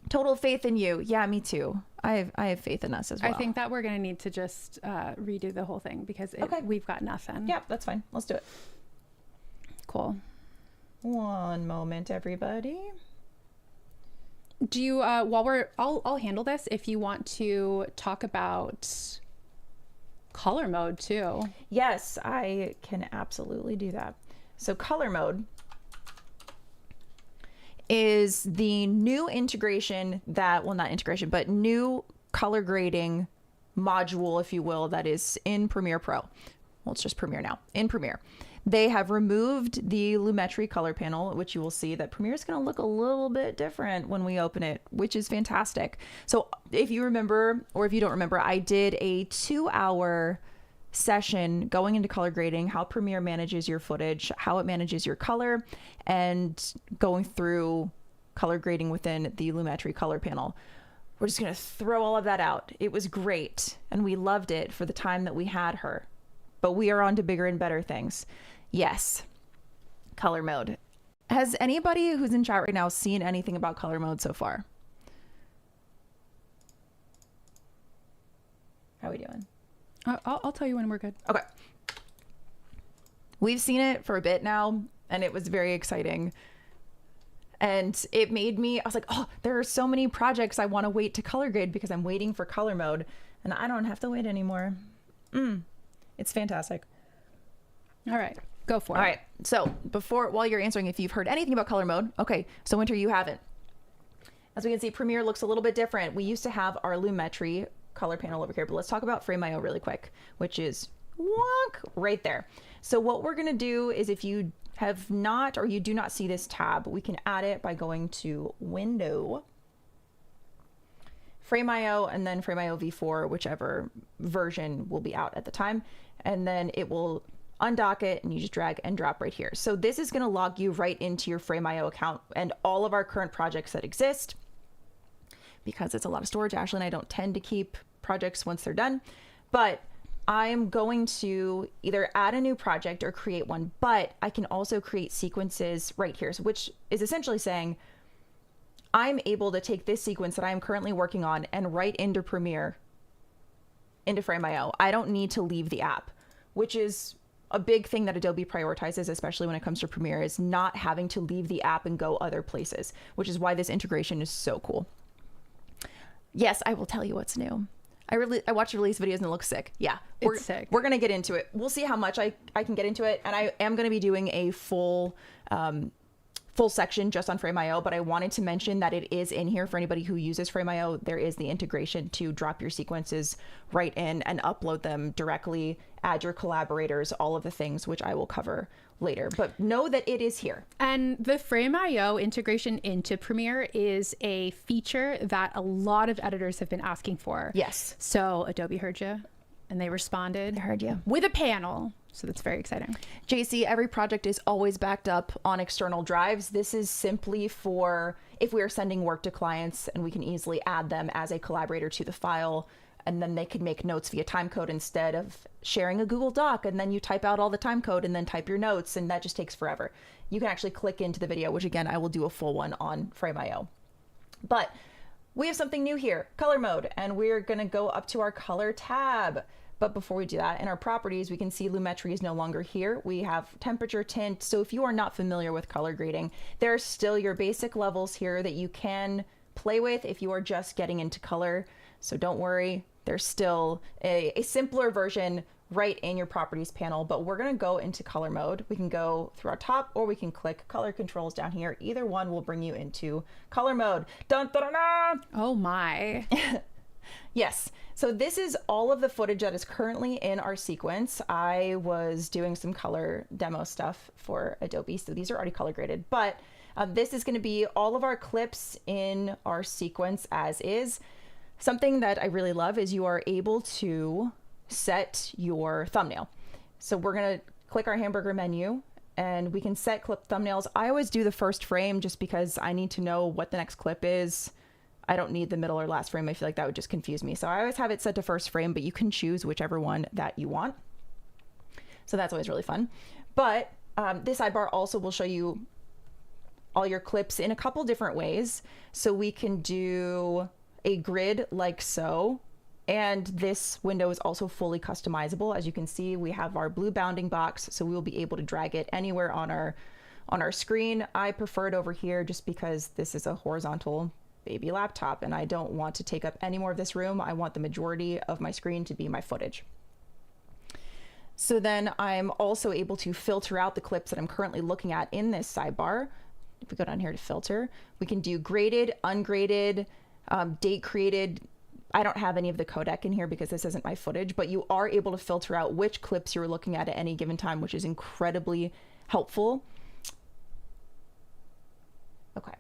Total faith in you. Yeah, me too. I have faith in us as well. I think that we're going to need to just redo the whole thing because we've got nothing. Yeah, that's fine. Let's do it. Cool. One moment, everybody. Do you, I'll handle this if you want to talk about color mode too. Yes, I can absolutely do that. So color mode is the new integration but new color grading module, if you will, that is in Premiere Pro. Well, it's just Premiere now. In Premiere, they have removed the Lumetri color panel, which you will see that Premiere is going to look a little bit different when we open it, which is fantastic. So if you remember, or if you don't remember, I did a 2-hour session going into color grading, how Premiere manages your footage, how it manages your color, and going through color grading within the Lumetri color panel. We're just going to throw all of that out. It was great, and we loved it for the time that we had her. But we are on to bigger and better things. Yes, color mode. Has anybody who's in chat right now seen anything about color mode so far? How are we doing? I'll tell you when we're good. Okay. We've seen it for a bit now, and it was very exciting. And it made me, I was like, oh, there are so many projects I want to wait to color grade because I'm waiting for color mode, and I don't have to wait anymore. It's fantastic. All right, go for it. All right. So while you're answering, if you've heard anything about color mode, okay. So Winter, you haven't. As we can see, Premiere looks a little bit different. We used to have our Lumetri color panel over here, but let's talk about Frame.io really quick, which is right there. So what we're going to do is, if you have not, or you do not see this tab, we can add it by going to Window, Frame.io, and then Frame.io v4, whichever version will be out at the time. And then it will undock it and you just drag and drop right here. So this is going to log you right into your Frame.io account and all of our current projects that exist. Because it's a lot of storage, Ashleigh and I don't tend to keep projects once they're done, but I'm going to either add a new project or create one, but I can also create sequences right here, which is essentially saying I'm able to take this sequence that I'm currently working on and write into Premiere, into Frame.io. I don't need to leave the app, which is a big thing that Adobe prioritizes, especially when it comes to Premiere, is not having to leave the app and go other places, which is why this integration is so cool. Yes, I will tell you what's new. I watched release videos and it looks sick. Yeah, it's sick. We're going to get into it. We'll see how much I can get into it. And I am going to be doing a full section just on Frame.io, but I wanted to mention that it is in here for anybody who uses Frame.io. There is the integration to drop your sequences right in and upload them directly, add your collaborators, all of the things, which I will cover later, but know that it is here. And the Frame.io integration into Premiere is a feature that a lot of editors have been asking for. Yes. So Adobe heard you and they responded. I heard you. With a panel. So that's very exciting. JC, every project is always backed up on external drives. This is simply for if we are sending work to clients and we can easily add them as a collaborator to the file, and then they could make notes via timecode instead of sharing a Google Doc, and then you type out all the timecode and then type your notes, and that just takes forever. You can actually click into the video, which again, I will do a full one on Frame.io. But we have something new here, color mode, and we're gonna go up to our color tab. But before we do that, in our properties, we can see lumetri is no longer here. We have temperature, tint. So if you are not familiar with color grading, there are still your basic levels here that you can play with if you are just getting into color. So don't worry, there's still a simpler version right in your properties panel, but we're gonna go into color mode. We can go through our top, or we can click color controls down here. Either one will bring you into color mode. Dun, dun, dun, dun. Oh my. Yes. So this is all of the footage that is currently in our sequence. I was doing some color demo stuff for Adobe, so these are already color graded, but this is going to be all of our clips in our sequence as is. Something that I really love is you are able to set your thumbnail. So we're going to click our hamburger menu and we can set clip thumbnails. I always do the first frame just because I need to know what the next clip is. I don't need the middle or last frame. I feel like that would just confuse me. So I always have it set to first frame, but you can choose whichever one that you want. So that's always really fun. But this sidebar also will show you all your clips in a couple different ways. So we can do a grid like so. And this window is also fully customizable. As you can see, we have our blue bounding box, so we will be able to drag it anywhere on our screen. I prefer it over here just because this is a horizontal baby laptop and I don't want to take up any more of this room. I want the majority of my screen to be my footage. So then I'm also able to filter out the clips that I'm currently looking at in this sidebar. If we go down here to filter, we can do graded, ungraded, date created. I don't have any of the codec in here because this isn't my footage, but you are able to filter out which clips you're looking at any given time, which is incredibly helpful. Okay,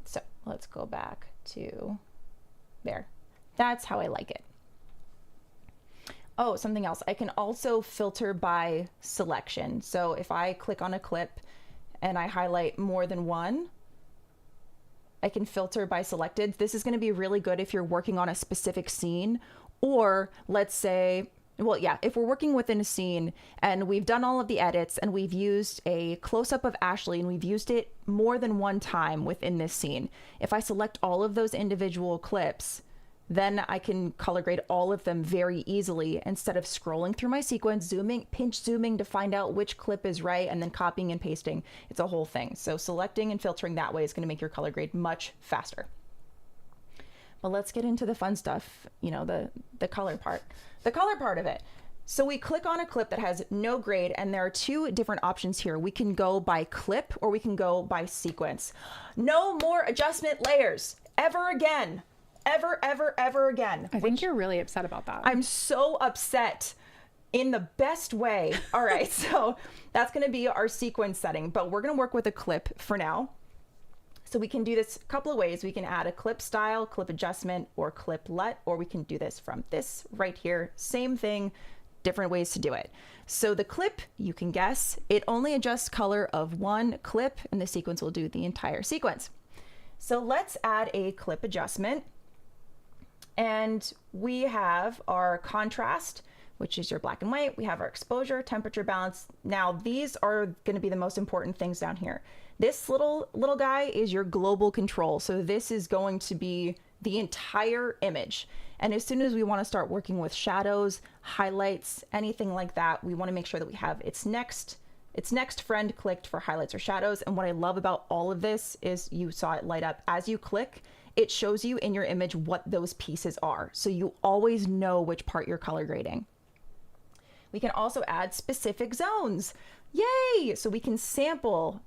so let's go back to there. That's how I like it. Oh, something else. I can also filter by selection. So if I click on a clip and I highlight more than one, I can filter by selected. This is going to be really good if you're working on a specific scene, or let's say, well, yeah, if we're working within a scene and we've done all of the edits and we've used a close-up of Ashleigh and we've used it more than one time within this scene. If I select all of those individual clips, then I can color grade all of them very easily instead of scrolling through my sequence, zooming, pinch zooming to find out which clip is right, and then copying and pasting. It's a whole thing. So selecting and filtering that way is going to make your color grade much faster. But let's get into the fun stuff, you know, the color part. The color part of it. So we click on a clip that has no grade, and there are two different options here. We can go by clip or we can go by sequence. No more adjustment layers ever again. Ever, ever, ever again. I think you're really upset about that. I'm so upset in the best way. All right, so that's going to be our sequence setting, but we're going to work with a clip for now. So we can do this a couple of ways. We can add a clip style, clip adjustment, or clip LUT, or we can do this from this right here. Same thing, different ways to do it. So the clip, you can guess, it only adjusts color of one clip, and the sequence will do the entire sequence. So let's add a clip adjustment. And we have our contrast, which is your black and white. We have our exposure, temperature balance. Now, these are going to be the most important things down here. This little guy is your global control. So this is going to be the entire image. And as soon as we want to start working with shadows, highlights, anything like that, we want to make sure that we have its next friend clicked for highlights or shadows. And what I love about all of this is you saw it light up as you click. It shows you in your image what those pieces are. So you always know which part you're color grading. We can also add specific zones. Yay! So we can sample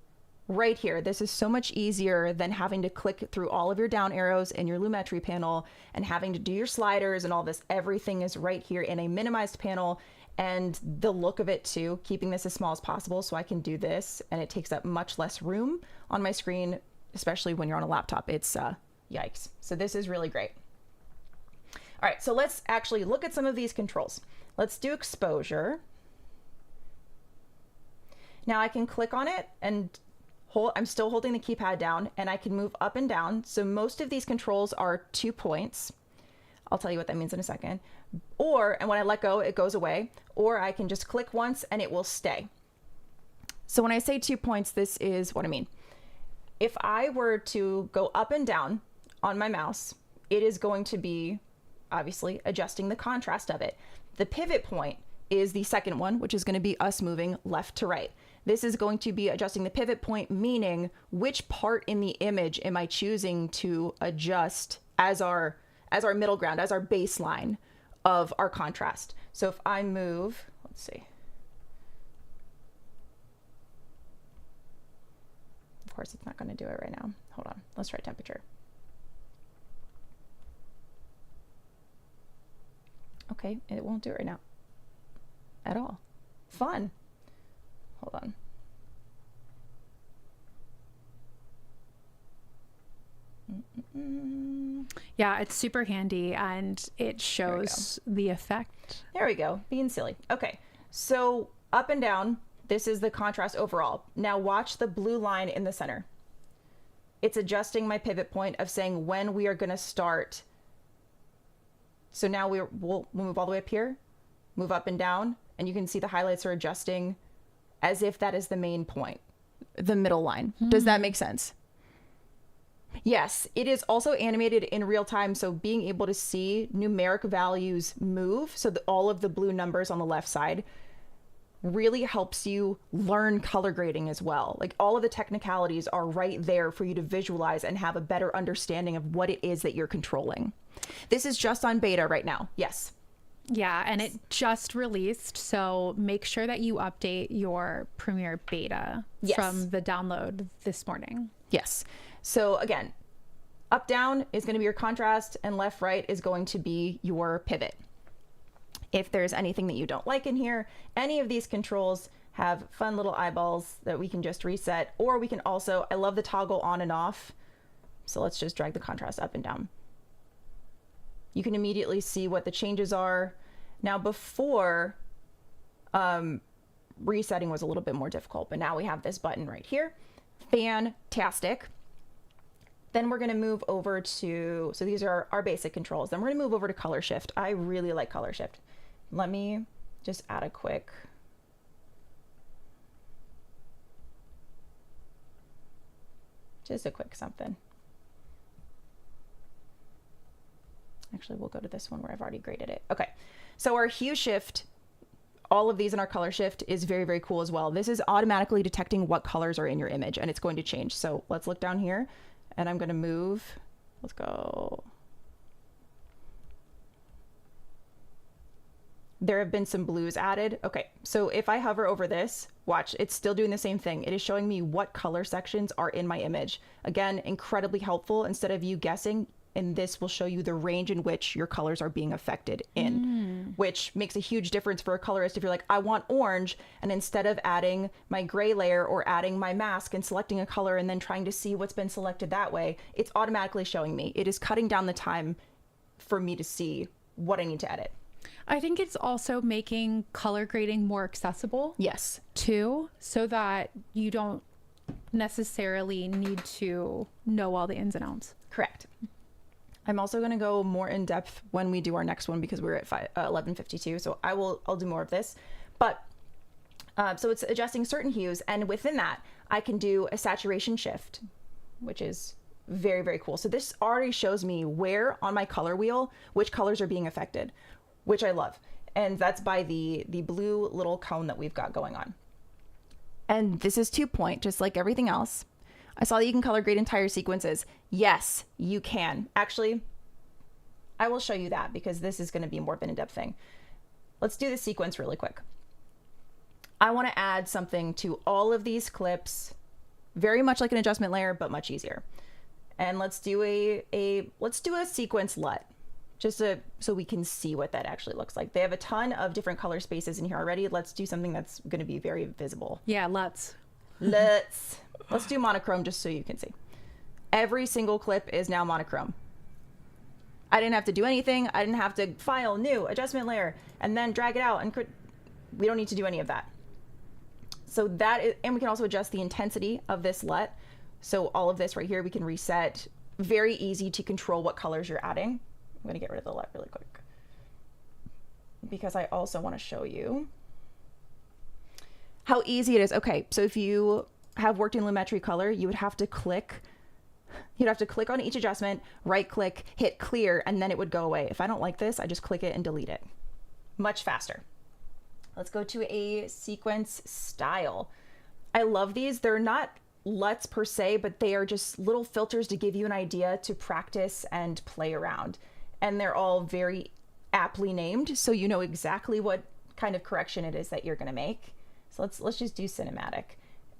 right here. This is so much easier than having to click through all of your down arrows in your lumetri panel and having to do your sliders and all this. Everything is right here in a minimized panel, and the look of it too, keeping this as small as possible so I can do this and it takes up much less room on my screen, especially when you're on a laptop. It's yikes. So this is really great. All right, so let's actually look at some of these controls. Let's do exposure. Now I can click on it and I'm still holding the keypad down, and I can move up and down. So most of these controls are 2 points. I'll tell you what that means in a second. And when I let go, it goes away. Or I can just click once and it will stay. So when I say 2 points, this is what I mean. If I were to go up and down on my mouse, it is going to be obviously adjusting the contrast of it. The pivot point is the second one, which is going to be us moving left to right. This is going to be adjusting the pivot point, meaning which part in the image am I choosing to adjust as our middle ground, as our baseline of our contrast. So if I move, let's see. Of course, it's not going to do it right now. Hold on. Let's try temperature. Okay, it won't do it right now at all. Fun. Hold on. Yeah, it's super handy and it shows the effect. There we go. Being silly. Okay, so up and down, this is the contrast overall. Now watch the blue line in the center. It's adjusting my pivot point of saying when we are going to start. So now we'll move all the way up here, move up and down, and you can see the highlights are adjusting as if that is the main point, the middle line. Does that make sense? Yes, it is also animated in real time, so being able to see numeric values move, so all of the blue numbers on the left side, really helps you learn color grading as well. Like all of the technicalities are right there for you to visualize and have a better understanding of what it is that you're controlling. This is just on beta right now. Yes. Yeah, and it just released, so make sure that you update your Premiere beta from the download this morning. Yes. So again, up down is going to be your contrast and left right is going to be your pivot. If there's anything that you don't like in here, any of these controls have fun little eyeballs that we can just reset, or we can also, I love the toggle on and off. So let's just drag the contrast up and down. You can immediately see what the changes are. Now before, resetting was a little bit more difficult, but now we have this button right here. Fantastic. Then we're going to move over to, so these are our basic controls. Then we're going to move over to color shift. I really like color shift. Let me just add a quick, something. Actually, we'll go to this one where I've already graded it. Okay, so our hue shift, all of these in our color shift is very, very cool as well. This is automatically detecting what colors are in your image and it's going to change. So let's look down here and I'm going to move. Let's go. There have been some blues added. Okay, so if I hover over this, watch, it's still doing the same thing. It is showing me what color sections are in my image. Again, incredibly helpful. Instead of you guessing, and this will show you the range in which your colors are being affected in, which makes a huge difference for a colorist. If you're like, I want orange, and instead of adding my gray layer or adding my mask and selecting a color and then trying to see what's been selected that way, it's automatically showing me. It is cutting down the time for me to see what I need to edit. I think it's also making color grading more accessible. Yes. Too, so that you don't necessarily need to know all the ins and outs. Correct. I'm also going to go more in depth when we do our next one because we're at 11:52. So I'll do more of this. But so it's adjusting certain hues, and within that, I can do a saturation shift, which is very, very cool. So this already shows me where on my color wheel which colors are being affected, which I love. And that's by the blue little cone that we've got going on. And this is 2-point, just like everything else. I saw that you can color grade entire sequences. Yes, you can. Actually, I will show you that because this is going to be more of an in-depth thing. Let's do the sequence really quick. I want to add something to all of these clips, very much like an adjustment layer, but much easier. And let's do a sequence LUT, just so we can see what that actually looks like. They have a ton of different color spaces in here already. Let's do something that's going to be very visible. Yeah, let's do monochrome just so you can see. Every single clip is now monochrome. I didn't have to do anything. I didn't have to file new adjustment layer and then drag it out, and we don't need to do any of that. So that is, and we can also adjust the intensity of this LUT. So all of this right here, we can reset. Very easy to control what colors you're adding. I'm going to get rid of the LUT really quick because I also want to show you how easy it is. Okay, so if you have worked in Lumetri Color, you'd have to click on each adjustment, right click, hit clear, and then it would go away. If I don't like this, I just click it and delete it. much faster. Let's go to a sequence style. I love these. They're not LUTs per se, but they are just little filters to give you an idea to practice and play around. And they're all very aptly named, so you know exactly what kind of correction it is that you're going to make. So let's just do cinematic.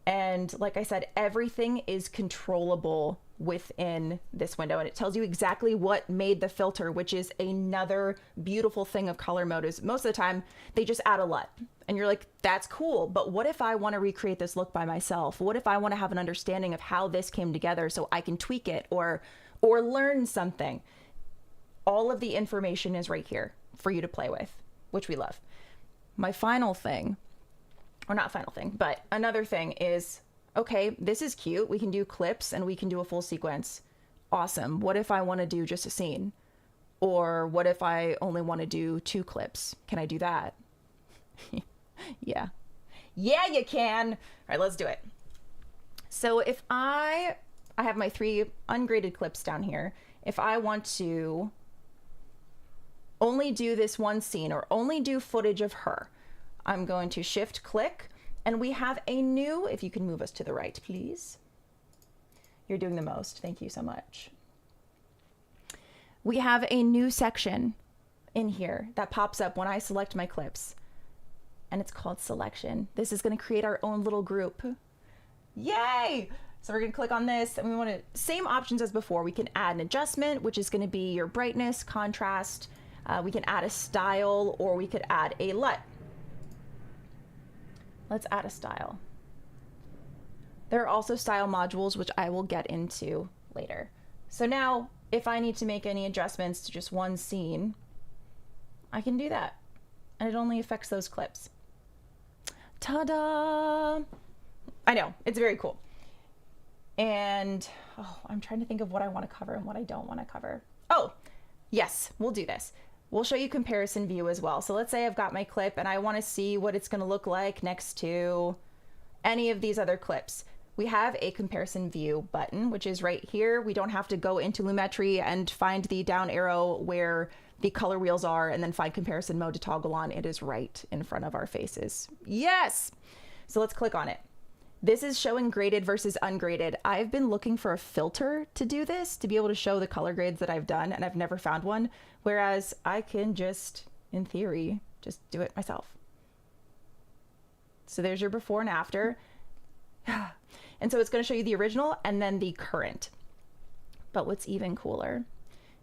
And like I said, everything is controllable within this window, and it tells you exactly what made the filter, which is another beautiful thing of color mode. Is most of the time they just add a LUT and you're like, that's cool, but what if I want to recreate this look by myself? What if I want to have an understanding of how this came together so I can tweak it or learn something? All of the information is right here for you to play with, which we love. My final thing, or not final thing, but another thing is, okay, this is cute. We can do clips and we can do a full sequence. Awesome. What if I want to do just a scene? Or what if I only want to do 2 clips? Can I do that? Yeah. Yeah, you can. All right, let's do it. So if I have my 3 ungraded clips down here. If I want to only do this one scene or only do footage of her, I'm going to shift click, and we have a new, if you can move us to the right, please. You're doing the most. Thank you so much. We have a new section in here that pops up when I select my clips, and it's called selection. This is going to create our own little group. Yay! So we're going to click on this, and we want to, same options as before. We can add an adjustment, which is going to be your brightness, contrast. We can add a style, or we could add a LUT. Let's add a style. There are also style modules, which I will get into later. So now, if I need to make any adjustments to just one scene, I can do that. And it only affects those clips. Ta-da! I know, it's very cool. And, I'm trying to think of what I want to cover and what I don't want to cover. Oh, yes, we'll do this. We'll show you comparison view as well. So let's say I've got my clip and I want to see what it's going to look like next to any of these other clips. We have a comparison view button, which is right here. We don't have to go into Lumetri and find the down arrow where the color wheels are and then find comparison mode to toggle on. It is right in front of our faces. Yes! So let's click on it. This is showing graded versus ungraded. I've been looking for a filter to do this, to be able to show the color grades that I've done, and I've never found one. Whereas I can just, in theory, just do it myself. So there's your before and after. And so it's going to show you the original and then the current. But what's even cooler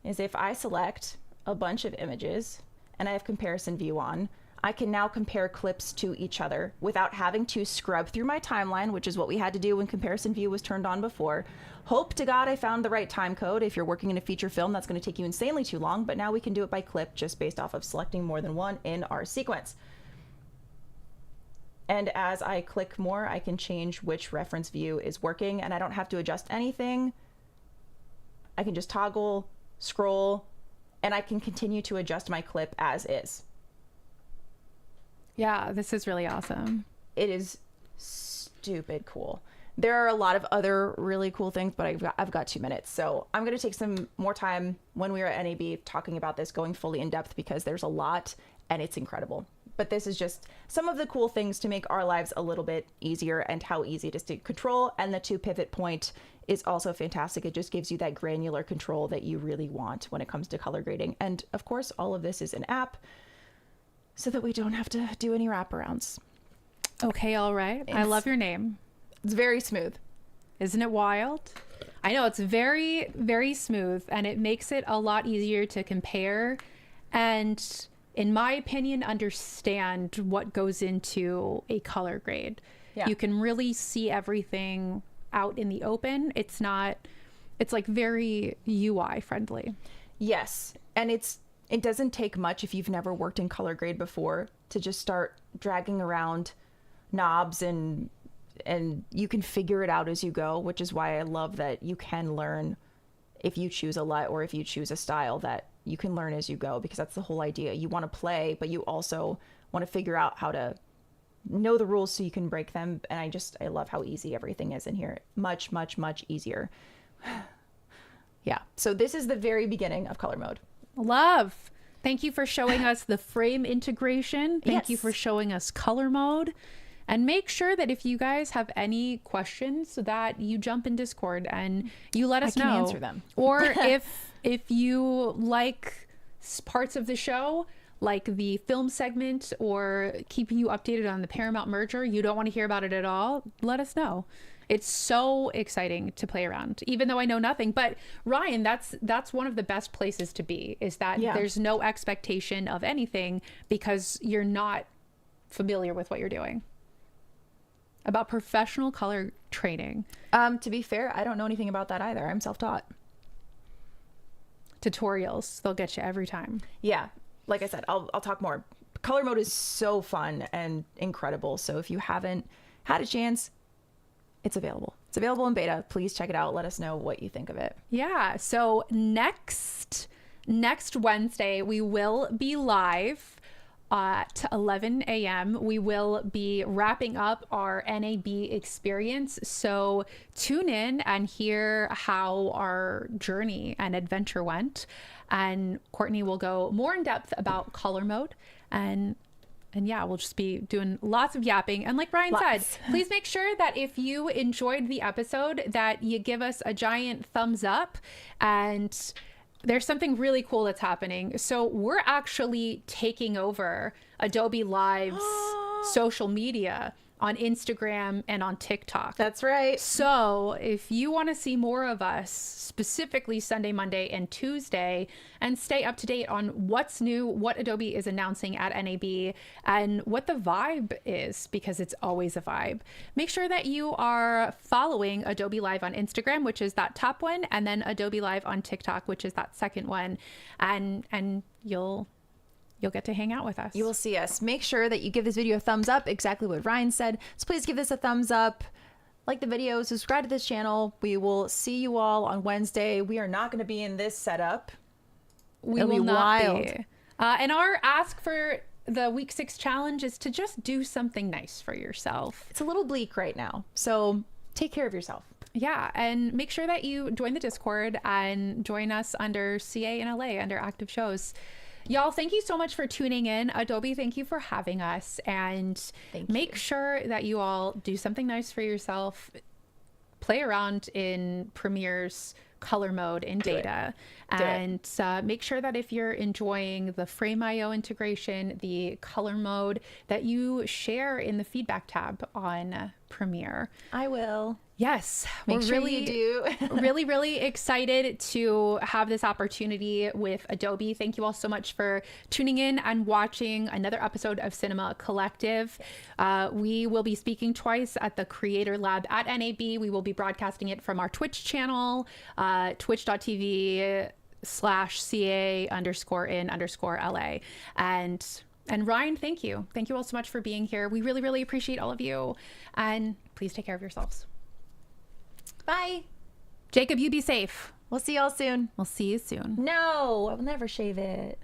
is if I select a bunch of images and I have comparison view on, I can now compare clips to each other without having to scrub through my timeline, which is what we had to do when comparison view was turned on before. Hope to God I found the right time code. If you're working in a feature film, that's going to take you insanely too long, but now we can do it by clip just based off of selecting more than one in our sequence. And as I click more, I can change which reference view is working, and I don't have to adjust anything. I can just toggle, scroll, and I can continue to adjust my clip as is. Yeah, this is really awesome. It is stupid cool. There are a lot of other really cool things, but I've got 2 minutes. So I'm going to take some more time when we are at NAB talking about this, going fully in depth, because there's a lot and it's incredible. But this is just some of the cool things to make our lives a little bit easier, and how easy it is to control. And the 2 pivot point is also fantastic. It just gives you that granular control that you really want when it comes to color grading. And of course, all of this is an app, so that we don't have to do any wraparounds. Okay, all right. I love your name. It's very smooth. Isn't it wild? I know, it's very, very smooth, and it makes it a lot easier to compare and, in my opinion, understand what goes into a color grade. Yeah. You can really see everything out in the open. It's like very UI friendly. Yes. And it doesn't take much, if you've never worked in color grade before, to just start dragging around knobs, and you can figure it out as you go, which is why I love that you can learn if you choose a LUT or if you choose a style, that you can learn as you go, because that's the whole idea. You want to play, but you also want to figure out how to know the rules so you can break them. And I love how easy everything is in here. Much, much, much easier. Yeah. So this is the very beginning of color mode. Love. Thank you for showing us the frame integration. Thank you for showing us color mode. And make sure that if you guys have any questions that you jump in Discord and you let us know. I can answer them. Or if you like parts of the show, like the film segment or keeping you updated on the Paramount merger, you don't want to hear about it at all, let us know. It's so exciting to play around, even though I know nothing. But Ryan, that's one of the best places to be, is that there's no expectation of anything because you're not familiar with what you're doing. About professional color training. To be fair, I don't know anything about that either. I'm self-taught. Tutorials, they'll get you every time. Yeah, like I said, I'll talk more. Color mode is so fun and incredible. So if you haven't had a chance, it's available. It's available in beta. Please check it out. Let us know what you think of it. Yeah. So next Wednesday, we will be live at 11 a.m. We will be wrapping up our NAB experience. So tune in and hear how our journey and adventure went. And Courtney will go more in depth about color mode. And yeah, we'll just be doing lots of yapping. And like Ryan said, please make sure that if you enjoyed the episode, that you give us a giant thumbs up. And there's something really cool that's happening. So we're actually taking over Adobe Live's social media on Instagram and on TikTok. That's right. So if you want to see more of us, specifically Sunday, Monday, and Tuesday, and stay up to date on what's new, what Adobe is announcing at NAB, and what the vibe is, because it's always a vibe, make sure that you are following Adobe Live on Instagram, which is that top one, and then Adobe Live on TikTok, which is that second one, and you'll get to hang out with us. You will see us. Make sure that you give this video a thumbs up, exactly what Ryan said. So please give this a thumbs up, like the video, subscribe to this channel. We will see you all on Wednesday. We are not going to be in this setup. It'll be wild. And our ask for the week 6 challenge is to just do something nice for yourself. It's a little bleak right now, so take care of yourself. Yeah, and make sure that you join the Discord and join us under CA in LA, under active shows. Y'all, thank you so much for tuning in. Adobe, thank you for having us. And make sure that you all do something nice for yourself. Play around in Premiere's color mode in beta. And make sure that if you're enjoying the Frame.io integration, the color mode, that you share in the feedback tab on Premiere. I will. Yes, Make sure you do. really excited to have this opportunity with Adobe. Thank you all so much for tuning in and watching another episode of Cinema Collective. We will be speaking twice at the Creator Lab at NAB. We will be broadcasting it from our Twitch channel, twitch.tv/CA_in_LA. And Ryan, thank you. Thank you all so much for being here. We really appreciate all of you. And please take care of yourselves. Bye. Jacob, you be safe. We'll see y'all soon. We'll see you soon. No, I will never shave it.